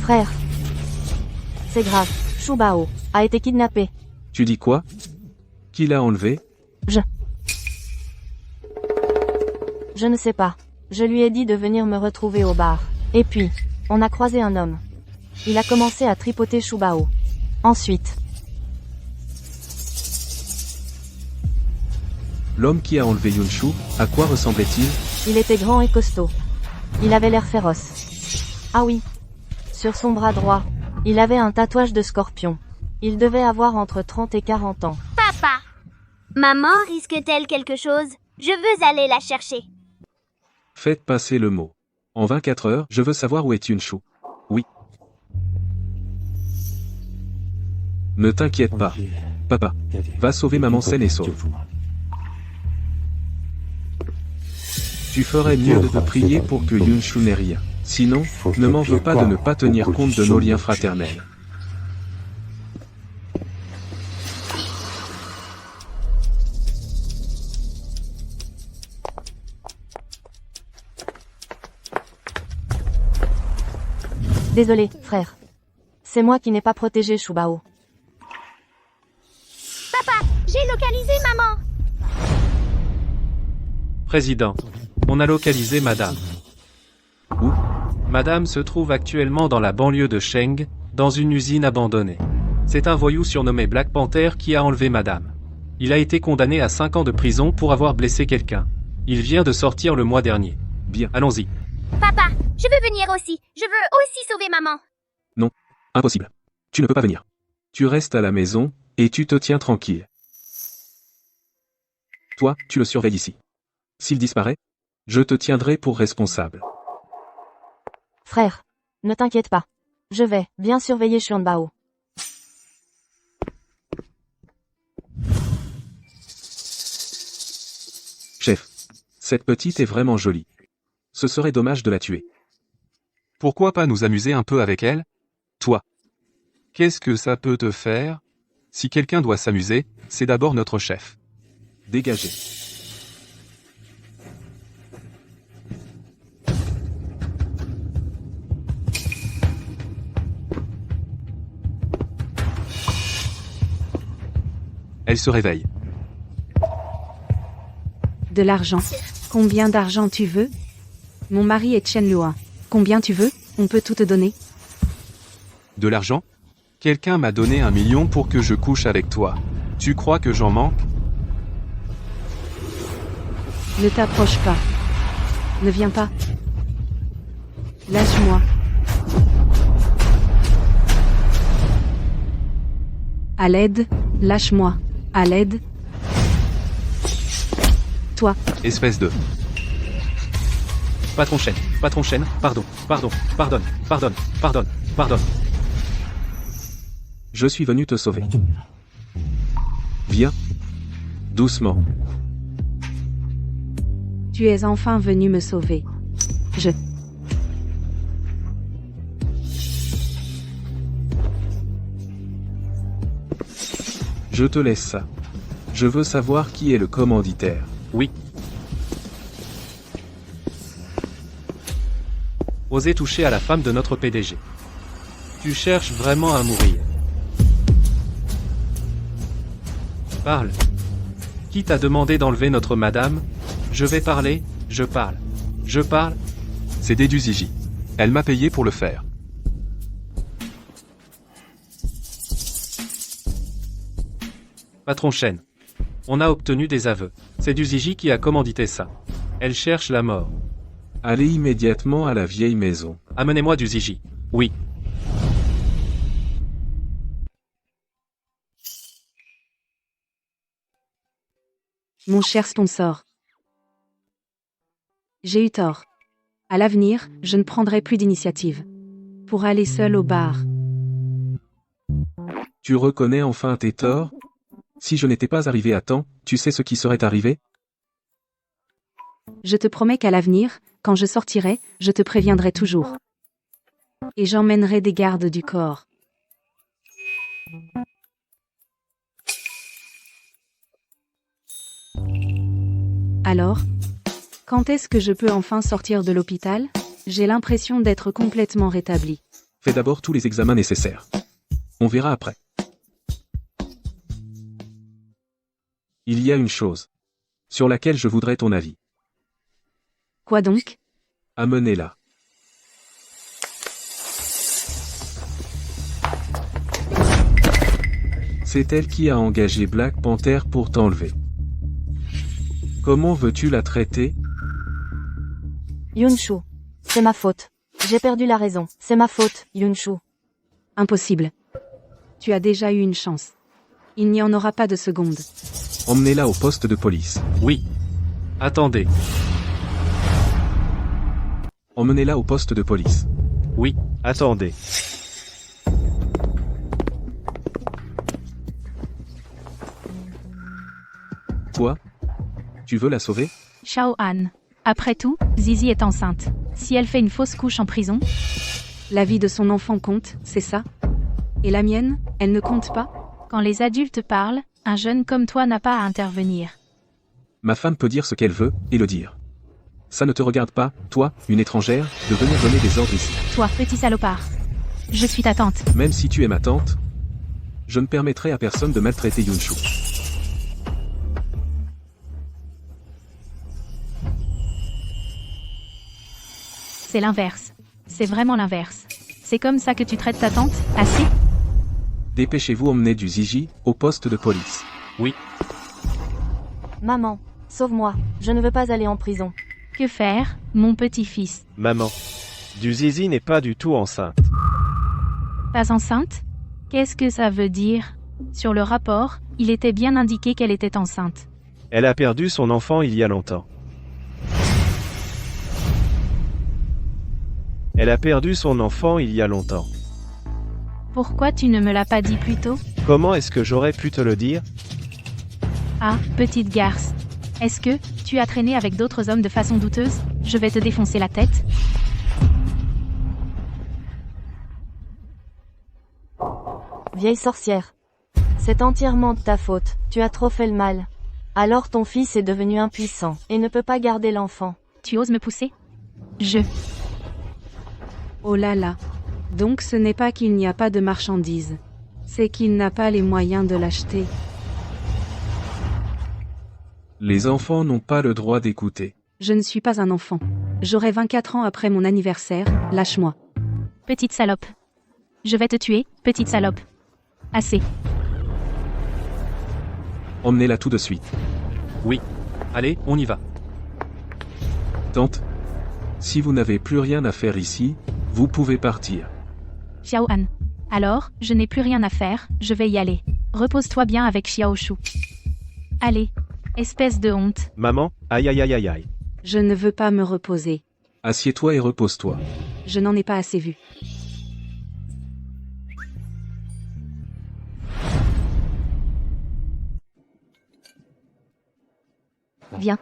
Frère. C'est grave. Shu Bao a été kidnappé. Tu dis quoi? Qui l'a enlevé? Je ne sais pas. Je lui ai dit de venir me retrouver au bar. Et puis, on a croisé un homme. Il a commencé à tripoter Shu Bao. Ensuite, L'homme qui a enlevé Yunshu, à quoi ressemblait-il? Il était grand et costaud. Il avait l'air féroce. Ah oui. Sur son bras droit, il avait un tatouage de scorpion. Il devait avoir entre 30 et 40 ans. Papa, maman risque-t-elle quelque chose? Je veux aller la chercher. Faites passer le mot. En 24 heures, je veux savoir où est Yunshu. Oui. Ne t'inquiète pas. Papa, va sauver maman saine et sauve. Tu ferais mieux de te prier pour que Yunshu n'ait rien. Sinon, ne m'en veux pas de ne pas tenir compte de nos liens fraternels. Désolé, frère. C'est moi qui n'ai pas protégé Shubao. Papa, j'ai localisé maman. Président, on a localisé Madame. Où? Madame se trouve actuellement dans la banlieue de Sheng, dans une usine abandonnée. C'est un voyou surnommé Black Panther qui a enlevé Madame. Il a été condamné à 5 ans de prison pour avoir blessé quelqu'un. Il vient de sortir le mois dernier. Bien. Allons-y. Papa, je veux venir aussi. Je veux aussi sauver maman. Non. Impossible. Tu ne peux pas venir. Tu restes à la maison, et tu te tiens tranquille. Toi, tu le surveilles ici. S'il disparaît, je te tiendrai pour responsable. Frère, ne t'inquiète pas. Je vais bien surveiller Xuanbao. Chef, cette petite est vraiment jolie. Ce serait dommage de la tuer. Pourquoi pas nous amuser un peu avec elle? Toi. Qu'est-ce que ça peut te faire? Si quelqu'un doit s'amuser, c'est d'abord notre chef. Dégagez. Elle se réveille. De l'argent. Combien d'argent tu veux? Mon mari est Chen Luo. Combien tu veux? On peut tout te donner. De l'argent? Quelqu'un m'a donné 1 million pour que je couche avec toi. Tu crois que j'en manque? Ne t'approche pas. Ne viens pas. Lâche-moi. À l'aide, lâche-moi. À l'aide. Toi. Espèce de... Patron Shen, pardonne. Je suis venu te sauver. Viens. Doucement. Tu es enfin venu me sauver. Je te laisse ça. Je veux savoir qui est le commanditaire. Oui. Osez toucher à la femme de notre PDG. Tu cherches vraiment à mourir. Parle. Qui t'a demandé d'enlever notre madame? Je vais parler, je parle. Je parle. C'est Dedu Ziji. Elle m'a payé pour le faire. Patron Shen. On a obtenu des aveux. C'est du Ziji qui a commandité ça. Elle cherche la mort. Allez immédiatement à la vieille maison. Amenez-moi du Ziji. Oui. Mon cher sponsor. J'ai eu tort. À l'avenir, je ne prendrai plus d'initiative. Pour aller seul au bar. Tu reconnais enfin tes torts? Si je n'étais pas arrivé à temps, tu sais ce qui serait arrivé? Je te promets qu'à l'avenir, quand je sortirai, je te préviendrai toujours. Et j'emmènerai des gardes du corps. Alors? Quand est-ce que je peux enfin sortir de l'hôpital? J'ai l'impression d'être complètement rétabli. Fais d'abord tous les examens nécessaires. On verra après. Il y a une chose sur laquelle je voudrais ton avis. Quoi donc? Amenez-la. C'est elle qui a engagé Black Panther pour t'enlever. Comment veux-tu la traiter? Yunshu. C'est ma faute. J'ai perdu la raison. C'est ma faute, Yunshu. Impossible. Tu as déjà eu une chance. Il n'y en aura pas de seconde. Emmenez-la au poste de police. Oui. Attendez. Emmenez-la au poste de police. Oui. Attendez. Quoi? Tu veux la sauver? Xiao Han. Après tout, Zizi est enceinte. Si elle fait une fausse couche en prison, La vie de son enfant compte, c'est ça? Et la mienne, elle ne compte pas? quand les adultes parlent, un jeune comme toi n'a pas à intervenir. Ma femme peut dire ce qu'elle veut, et le dire. Ça ne te regarde pas, toi, une étrangère, de venir donner des ordres ici. Toi, petit salopard. Je suis ta tante. Même si tu es ma tante, je ne permettrai à personne de maltraiter Yunshu. C'est l'inverse. C'est vraiment l'inverse. C'est comme ça que tu traites ta tante? Assez? Dépêchez-vous, emmenez du Zizi au poste de police. Oui. Maman, sauve-moi. Je ne veux pas aller en prison. Que faire, mon petit-fils? Maman. Du Zizi n'est pas du tout enceinte. Pas enceinte? Qu'est-ce que ça veut dire? Sur le rapport, il était bien indiqué qu'elle était enceinte. Elle a perdu son enfant il y a longtemps. Elle a perdu son enfant il y a longtemps. Pourquoi tu ne me l'as pas dit plus tôt? Comment est-ce que j'aurais pu te le dire? Ah, petite garce. Est-ce que tu as traîné avec d'autres hommes de façon douteuse? Je vais te défoncer la tête. Vieille sorcière. C'est entièrement de ta faute. Tu as trop fait le mal. Alors ton fils est devenu impuissant et ne peut pas garder l'enfant. Tu oses me pousser? Je. Oh là là. Donc ce n'est pas qu'il n'y a pas de marchandises. C'est qu'il n'a pas les moyens de l'acheter. Les enfants n'ont pas le droit d'écouter. Je ne suis pas un enfant. J'aurai 24 ans après mon anniversaire, lâche-moi. Petite salope. Je vais te tuer, petite salope. Assez. Emmenez-la tout de suite. Oui. Allez, on y va. Tante, si vous n'avez plus rien à faire ici, vous pouvez partir. Xiao Han. Alors, je n'ai plus rien à faire, je vais y aller. Repose-toi bien avec Xiao Shu. Allez. Espèce de honte. Maman, aïe aïe aïe aïe aïe. Je ne veux pas me reposer. Assieds-toi et repose-toi. Je n'en ai pas assez vu. Viens.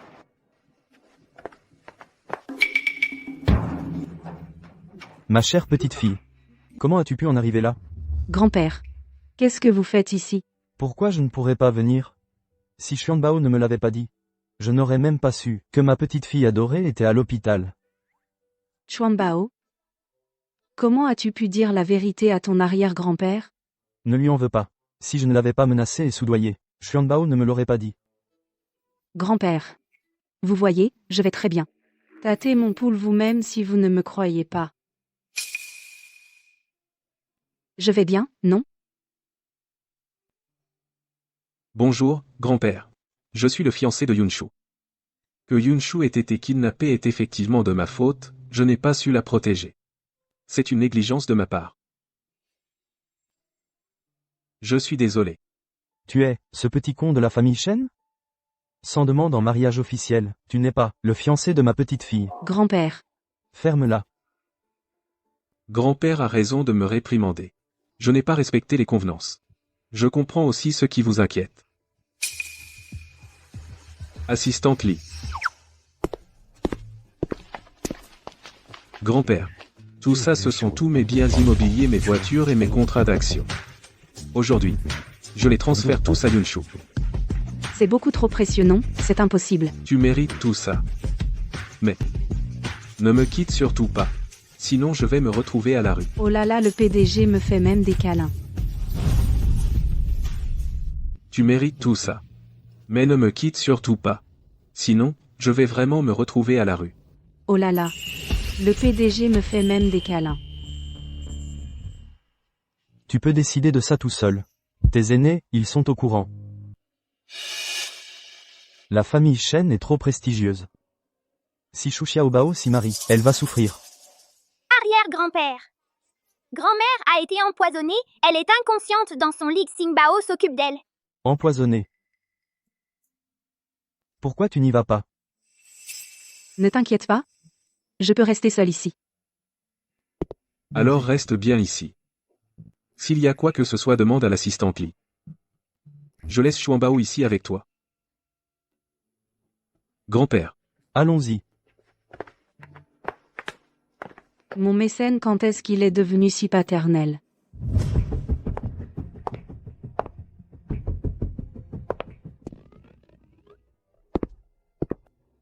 Ma chère petite fille. Comment as-tu pu en arriver là? Grand-père. Qu'est-ce que vous faites ici? Pourquoi je ne pourrais pas venir? Si Xuanbao ne me l'avait pas dit, je n'aurais même pas su que ma petite fille adorée était à l'hôpital. Chuanbao? Comment as-tu pu dire la vérité à ton arrière-grand-père? Ne lui en veux pas. Si je ne l'avais pas menacé et soudoyé, Xuanbao ne me l'aurait pas dit. Grand-père. Vous voyez, je vais très bien. Tâtez mon pouls vous-même si vous ne me croyez pas. Je vais bien, non? Bonjour, grand-père. Je suis le fiancé de Yunshu. Que Yunshu ait été kidnappée est effectivement de ma faute, je n'ai pas su la protéger. C'est une négligence de ma part. Je suis désolé. Tu es, ce petit con de la famille Shen? Sans demande en mariage officiel, tu n'es pas, le fiancé de ma petite fille. Grand-père. Ferme-la. Grand-père a raison de me réprimander. Je n'ai pas respecté les convenances. Je comprends aussi ce qui vous inquiète. Assistante Lee. Grand-père. Tout ça ce sont tous mes biens immobiliers, mes voitures et mes contrats d'action. Aujourd'hui, je les transfère tous à Yunshu. C'est beaucoup trop précieux, non? C'est impossible. Tu mérites tout ça. Mais, ne me quitte surtout pas. Sinon je vais me retrouver à la rue. Oh là là, le PDG me fait même des câlins. Tu mérites tout ça. Mais ne me quitte surtout pas. Sinon, je vais vraiment me retrouver à la rue. Oh là là. Le PDG me fait même des câlins. Tu peux décider de ça tout seul. Tes aînés, ils sont au courant. La famille Chen est trop prestigieuse. Si Shu Xiaobao s'y marie, elle va souffrir. Arrière-grand-père. Grand-mère a été empoisonnée, elle est inconsciente dans son lit, Xingbao s'occupe d'elle. Empoisonnée. Pourquoi tu n'y vas pas? Ne t'inquiète pas. Je peux rester seule ici. Alors reste bien ici. S'il y a quoi que ce soit, demande à l'assistante Li. Je laisse Xuanbao ici avec toi. Grand-père. Allons-y. Mon mécène, quand est-ce qu'il est devenu si paternel?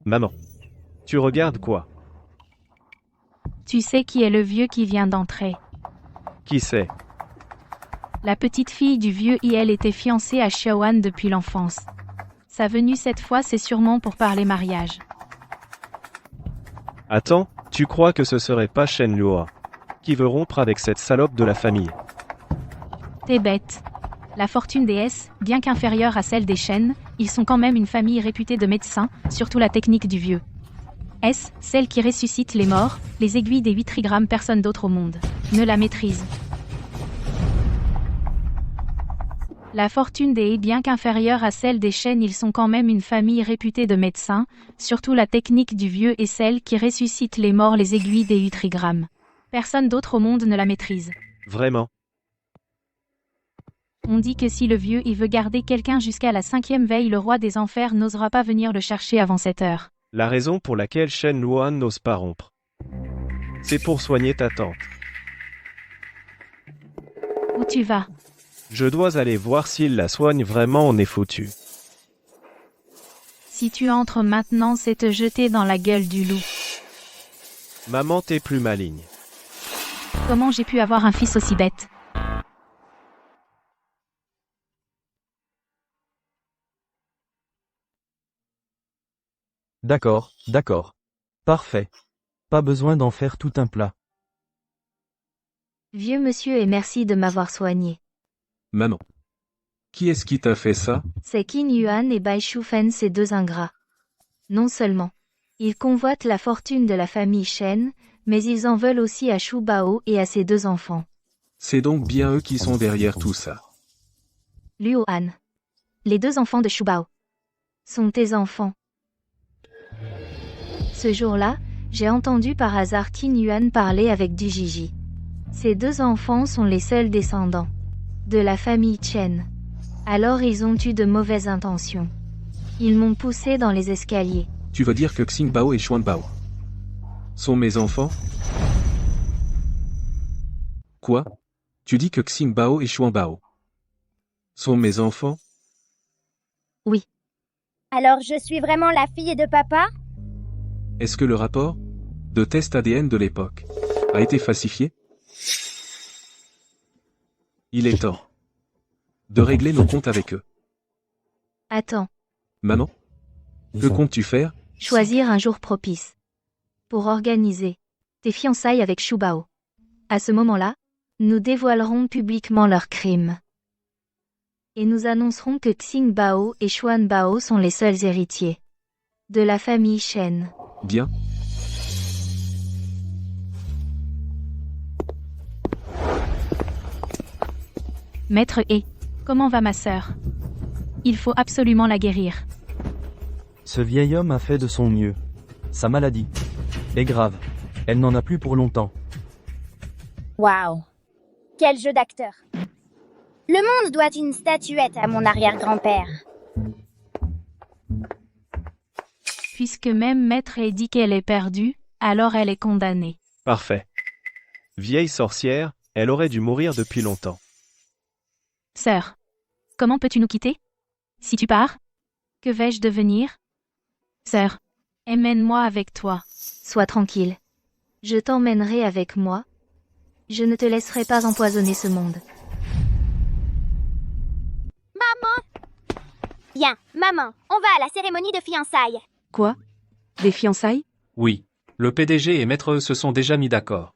Maman. Tu regardes quoi? Tu sais qui est le vieux qui vient d'entrer? Qui c'est? La petite fille du vieux et elle était fiancée à Xiaoan depuis l'enfance. Sa venue cette fois c'est sûrement pour parler mariage. Attends, tu crois que ce serait pas Shen Luo qui veut rompre avec cette salope de la famille? T'es bête. La fortune des S, bien qu'inférieure à celle des Shen, ils sont quand même une famille réputée de médecins, surtout la technique du vieux. S, celle qui ressuscite les morts, les aiguilles des 8 trigrammes, personne d'autre au monde ne la maîtrise. La fortune des bien qu'inférieure à celle des Shen, ils sont quand même une famille réputée de médecins, surtout la technique du vieux et celle qui ressuscite les morts, les aiguilles des 8 trigrammes. Personne d'autre au monde ne la maîtrise. Vraiment? On dit que si le vieux y veut garder quelqu'un jusqu'à la 5e veille, le roi des enfers n'osera pas venir le chercher avant cette heure. La raison pour laquelle Shen Luan n'ose pas rompre. C'est pour soigner ta tante. Où tu vas? Je dois aller voir s'il la soigne vraiment, on est foutu. Si tu entres maintenant, c'est te jeter dans la gueule du loup. Maman, t'es plus maligne. Comment j'ai pu avoir un fils aussi bête? D'accord, d'accord. Parfait. Pas besoin d'en faire tout un plat. Vieux monsieur et merci de m'avoir soigné. Maman. Qui est-ce qui t'a fait ça? C'est Qin Yuan et Bai Shufen, ces deux ingrats. Non seulement ils convoitent la fortune de la famille Shen, mais ils en veulent aussi à Shu Bao et à ses deux enfants. C'est donc bien eux qui sont derrière tout ça. Luo Han. Les deux enfants de Shu Bao sont tes enfants. Ce jour-là, j'ai entendu par hasard Qin Yuan parler avec du Jiji. Ces deux enfants sont les seuls descendants de la famille Chen. Alors ils ont eu de mauvaises intentions. Ils m'ont poussé dans les escaliers. Tu veux dire que Xingbao et Xuanbao sont mes enfants? Quoi? Tu dis que Xingbao et Xuanbao sont mes enfants? Oui. Alors je suis vraiment la fille de papa? Est-ce que le rapport de test ADN de l'époque a été falsifié? Il est temps de régler nos comptes avec eux. Attends. Maman? Que comptes-tu faire? Choisir un jour propice pour organiser tes fiançailles avec Shu Bao. À ce moment-là, nous dévoilerons publiquement leurs crimes. Et nous annoncerons que Xingbao et Xuanbao sont les seuls héritiers de la famille Shen. Bien. Maître E, comment va ma sœur? Il faut absolument la guérir. Ce vieil homme a fait de son mieux. Sa maladie est grave. Elle n'en a plus pour longtemps. Waouh! Quel jeu d'acteur! Le monde doit une statuette à mon arrière-grand-père. Puisque même Maître E dit qu'elle est perdue, alors elle est condamnée. Parfait. Vieille sorcière, elle aurait dû mourir depuis longtemps. Sœur, comment peux-tu nous quitter? Si tu pars, que vais-je devenir? Sœur, emmène-moi avec toi. Sois tranquille. Je t'emmènerai avec moi. Je ne te laisserai pas empoisonner ce monde. Bien, maman, on va à la cérémonie de fiançailles. Quoi? Des fiançailles? Oui. Le PDG et Maître E se sont déjà mis d'accord.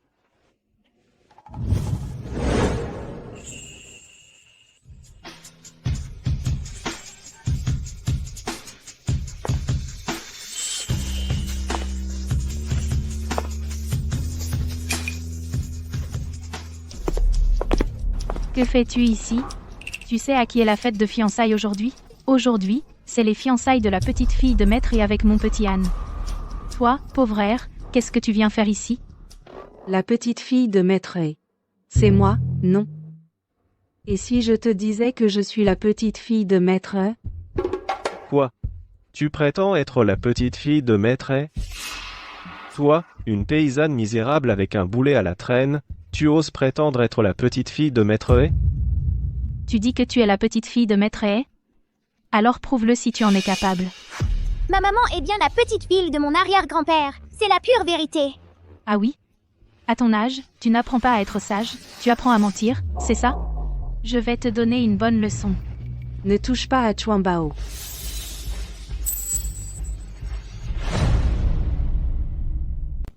Que fais-tu ici? Tu sais à qui est la fête de fiançailles aujourd'hui? Aujourd'hui, c'est les fiançailles de la petite fille de maître et avec mon petit Anne. Toi, pauvre air, qu'est-ce que tu viens faire ici? La petite fille de maître est. C'est moi, non? Et si je te disais que je suis la petite fille de maître? Quoi? Tu prétends être la petite fille de maître? Toi, une paysanne misérable avec un boulet à la traîne, tu oses prétendre être la petite fille de maître? Tu dis que tu es la petite fille de maître et? Alors prouve-le si tu en es capable. Ma maman est bien la petite fille de mon arrière-grand-père. C'est la pure vérité. Ah oui? À ton âge, tu n'apprends pas à être sage, tu apprends à mentir, c'est ça? Je vais te donner une bonne leçon. Ne touche pas à Chuan Bao.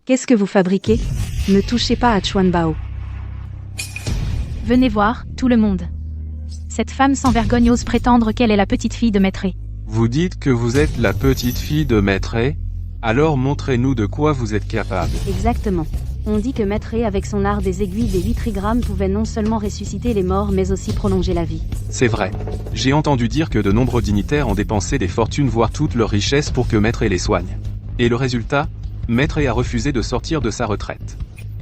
Qu'est-ce que vous fabriquez? Ne touchez pas à Chuan Bao. Venez voir, tout le monde. Cette femme sans vergogne ose prétendre qu'elle est la petite fille de maître. Vous dites que vous êtes la petite fille de Maître? Alors montrez-nous de quoi vous êtes capable. Exactement. On dit que Maître, avec son art des aiguilles des 8 trigrammes, pouvait non seulement ressusciter les morts mais aussi prolonger la vie. C'est vrai. J'ai entendu dire que de nombreux dignitaires ont dépensé des fortunes voire toute leur richesse pour que Maître les soigne. Et le résultat? Maître a refusé de sortir de sa retraite.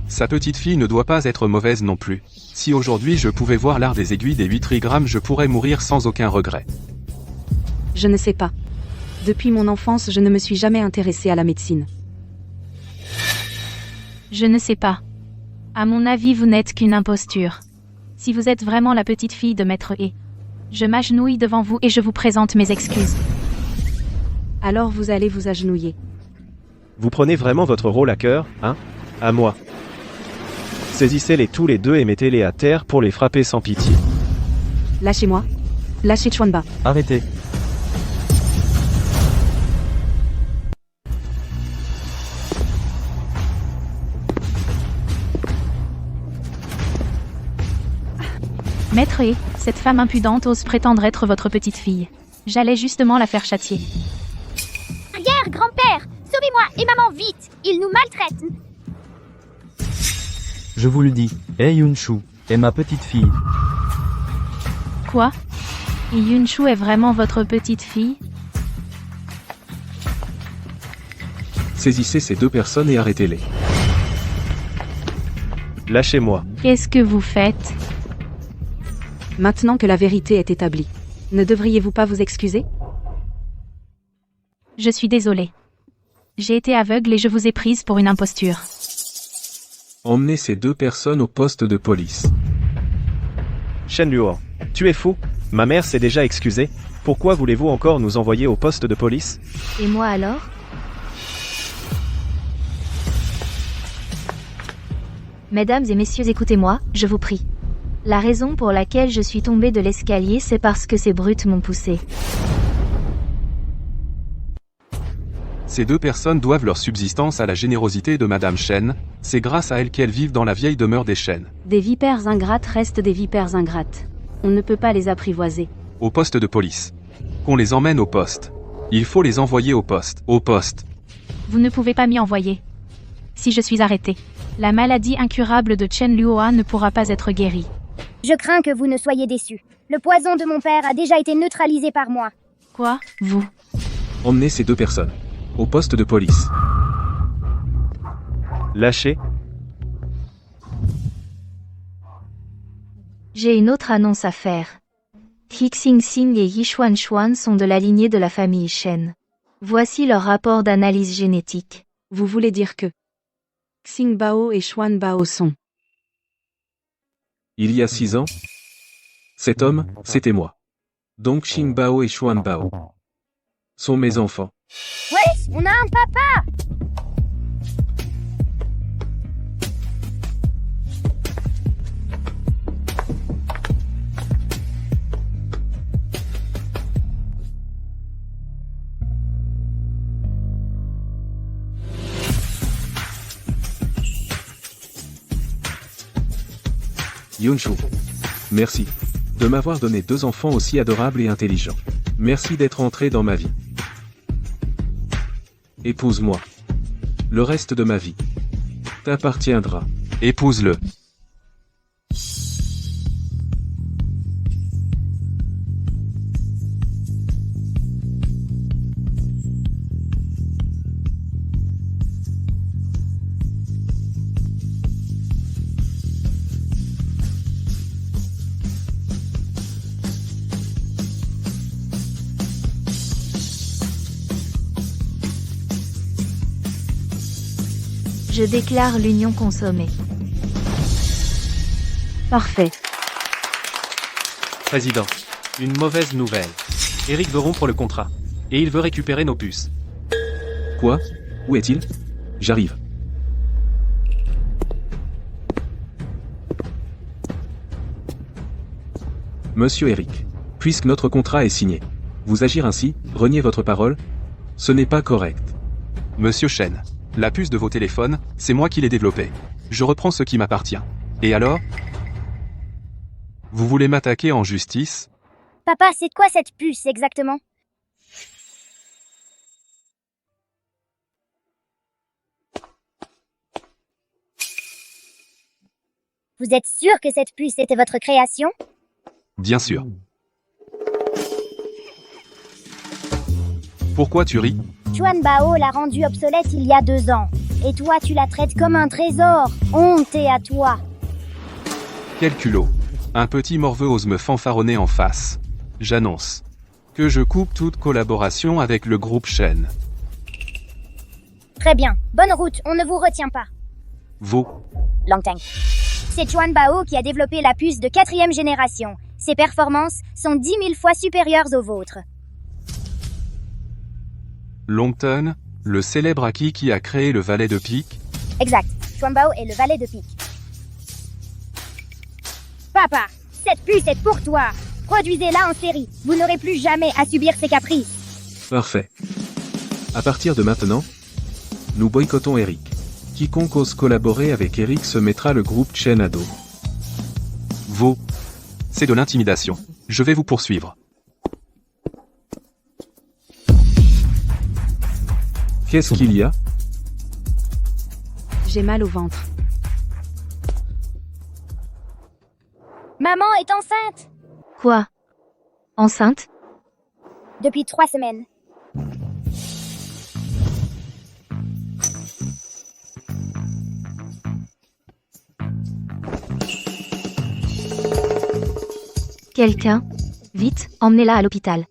Sa petite fille ne doit pas être mauvaise non plus. Si aujourd'hui je pouvais voir l'art des aiguilles des 8 trigrammes, je pourrais mourir sans aucun regret. Je ne sais pas. Depuis mon enfance, je ne me suis jamais intéressée à la médecine. Je ne sais pas. À mon avis, vous n'êtes qu'une imposture. Si vous êtes vraiment la petite fille de maître et, je m'agenouille devant vous et je vous présente mes excuses. Alors vous allez vous agenouiller. Vous prenez vraiment votre rôle à cœur, hein? À moi. Saisissez-les tous les deux et mettez-les à terre pour les frapper sans pitié. Lâchez-moi. Lâchez Chuanba. Arrêtez. Maître et, cette femme impudente ose prétendre être votre petite fille. J'allais justement la faire châtier. Arrière, grand-père! Sauvez-moi et maman, vite! Ils nous maltraitent! Je vous le dis, Yunshu est ma petite fille. Quoi? Et Yunshu est vraiment votre petite fille? Saisissez ces deux personnes et arrêtez-les. Lâchez-moi. Qu'est-ce que vous faites? Maintenant que la vérité est établie, ne devriez-vous pas vous excuser? Je suis désolée. J'ai été aveugle et je vous ai prise pour une imposture. Emmenez ces deux personnes au poste de police. Shen Luo, tu es fou? Ma mère s'est déjà excusée. Pourquoi voulez-vous encore nous envoyer au poste de police? Et moi alors? Mesdames et messieurs, écoutez-moi, je vous prie. La raison pour laquelle je suis tombée de l'escalier, c'est parce que ces brutes m'ont poussée. Ces deux personnes doivent leur subsistance à la générosité de Madame Shen, c'est grâce à elle qu'elles vivent dans la vieille demeure des Shen. Des vipères ingrates restent des vipères ingrates. On ne peut pas les apprivoiser. Au poste de police. Qu'on les emmène au poste. Il faut les envoyer au poste. Au poste. Vous ne pouvez pas m'y envoyer. Si je suis arrêtée, la maladie incurable de Chen Luoa ne pourra pas être guérie. Je crains que vous ne soyez déçus. Le poison de mon père a déjà été neutralisé par moi. Quoi? Vous? Emmenez ces deux personnes au poste de police. Lâchez. J'ai une autre annonce à faire. Hixing Xing et Yishuan Xuan sont de la lignée de la famille Shen. Voici leur rapport d'analyse génétique. Vous voulez dire que Xing Bao et Xuan Bao sont... Il y a 6 ans, cet homme, c'était moi. Donc Xing Bao et Xuan Bao sont mes enfants. Wesh, on a un papa! Yunshu, merci de m'avoir donné 2 enfants aussi adorables et intelligents. Merci d'être entré dans ma vie. Épouse-moi. Le reste de ma vie t'appartiendra. Épouse-le. Je déclare l'union consommée. Parfait. Président, une mauvaise nouvelle. Eric veut rompre le contrat. Et il veut récupérer nos puces. Quoi? Où est-il? J'arrive. Monsieur Eric, puisque notre contrat est signé, vous agir ainsi, renier votre parole? Ce n'est pas correct. Monsieur Chen, la puce de vos téléphones, c'est moi qui l'ai développée. Je reprends ce qui m'appartient. Et alors? Vous voulez m'attaquer en justice? Papa, c'est quoi cette puce exactement? Vous êtes sûr que cette puce était votre création? Bien sûr. Pourquoi tu ris? Chuan Bao l'a rendue obsolète il y a 2 ans. Et toi, tu la traites comme un trésor. Honte à toi. Quel culot. Un petit morveux ose me fanfaronner en face. J'annonce que je coupe toute collaboration avec le groupe Shen. Très bien. Bonne route, on ne vous retient pas. Vous. Langtang. C'est Chuan Bao qui a développé la puce de 4e génération. Ses performances sont 10 000 fois supérieures aux vôtres. Longton, le célèbre acquis qui a créé le valet de pique? Exact. Chuan Bao est le valet de pique. Papa, cette puce est pour toi. Produisez-la en série. Vous n'aurez plus jamais à subir ses caprices. Parfait. À partir de maintenant, nous boycottons Eric. Quiconque ose collaborer avec Eric se mettra le groupe Chen à dos. Vous. C'est de l'intimidation. Je vais vous poursuivre. Qu'est-ce qu'il y a? J'ai mal au ventre. Maman est enceinte. Quoi? Enceinte? Depuis 3 semaines. Quelqu'un? Vite, emmenez-la à l'hôpital.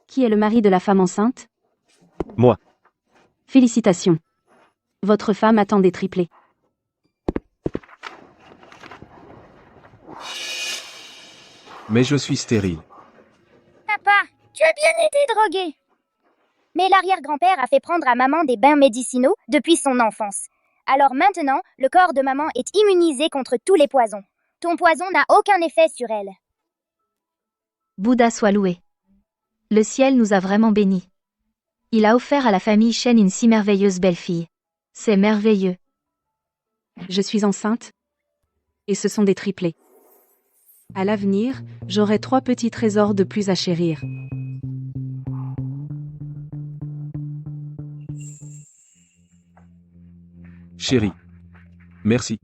Qui est le mari de la femme enceinte? Moi. Félicitations. Votre femme attend des triplés. Mais je suis stérile. Papa, tu as bien été drogué. Mais l'arrière-grand-père a fait prendre à maman des bains médicinaux depuis son enfance. Alors maintenant, le corps de maman est immunisé contre tous les poisons. Ton poison n'a aucun effet sur elle. Bouddha soit loué. Le ciel nous a vraiment bénis. Il a offert à la famille Shen une si merveilleuse belle-fille. C'est merveilleux. Je suis enceinte. Et ce sont des triplés. À l'avenir, j'aurai 3 petits trésors de plus à chérir. Chérie. Merci.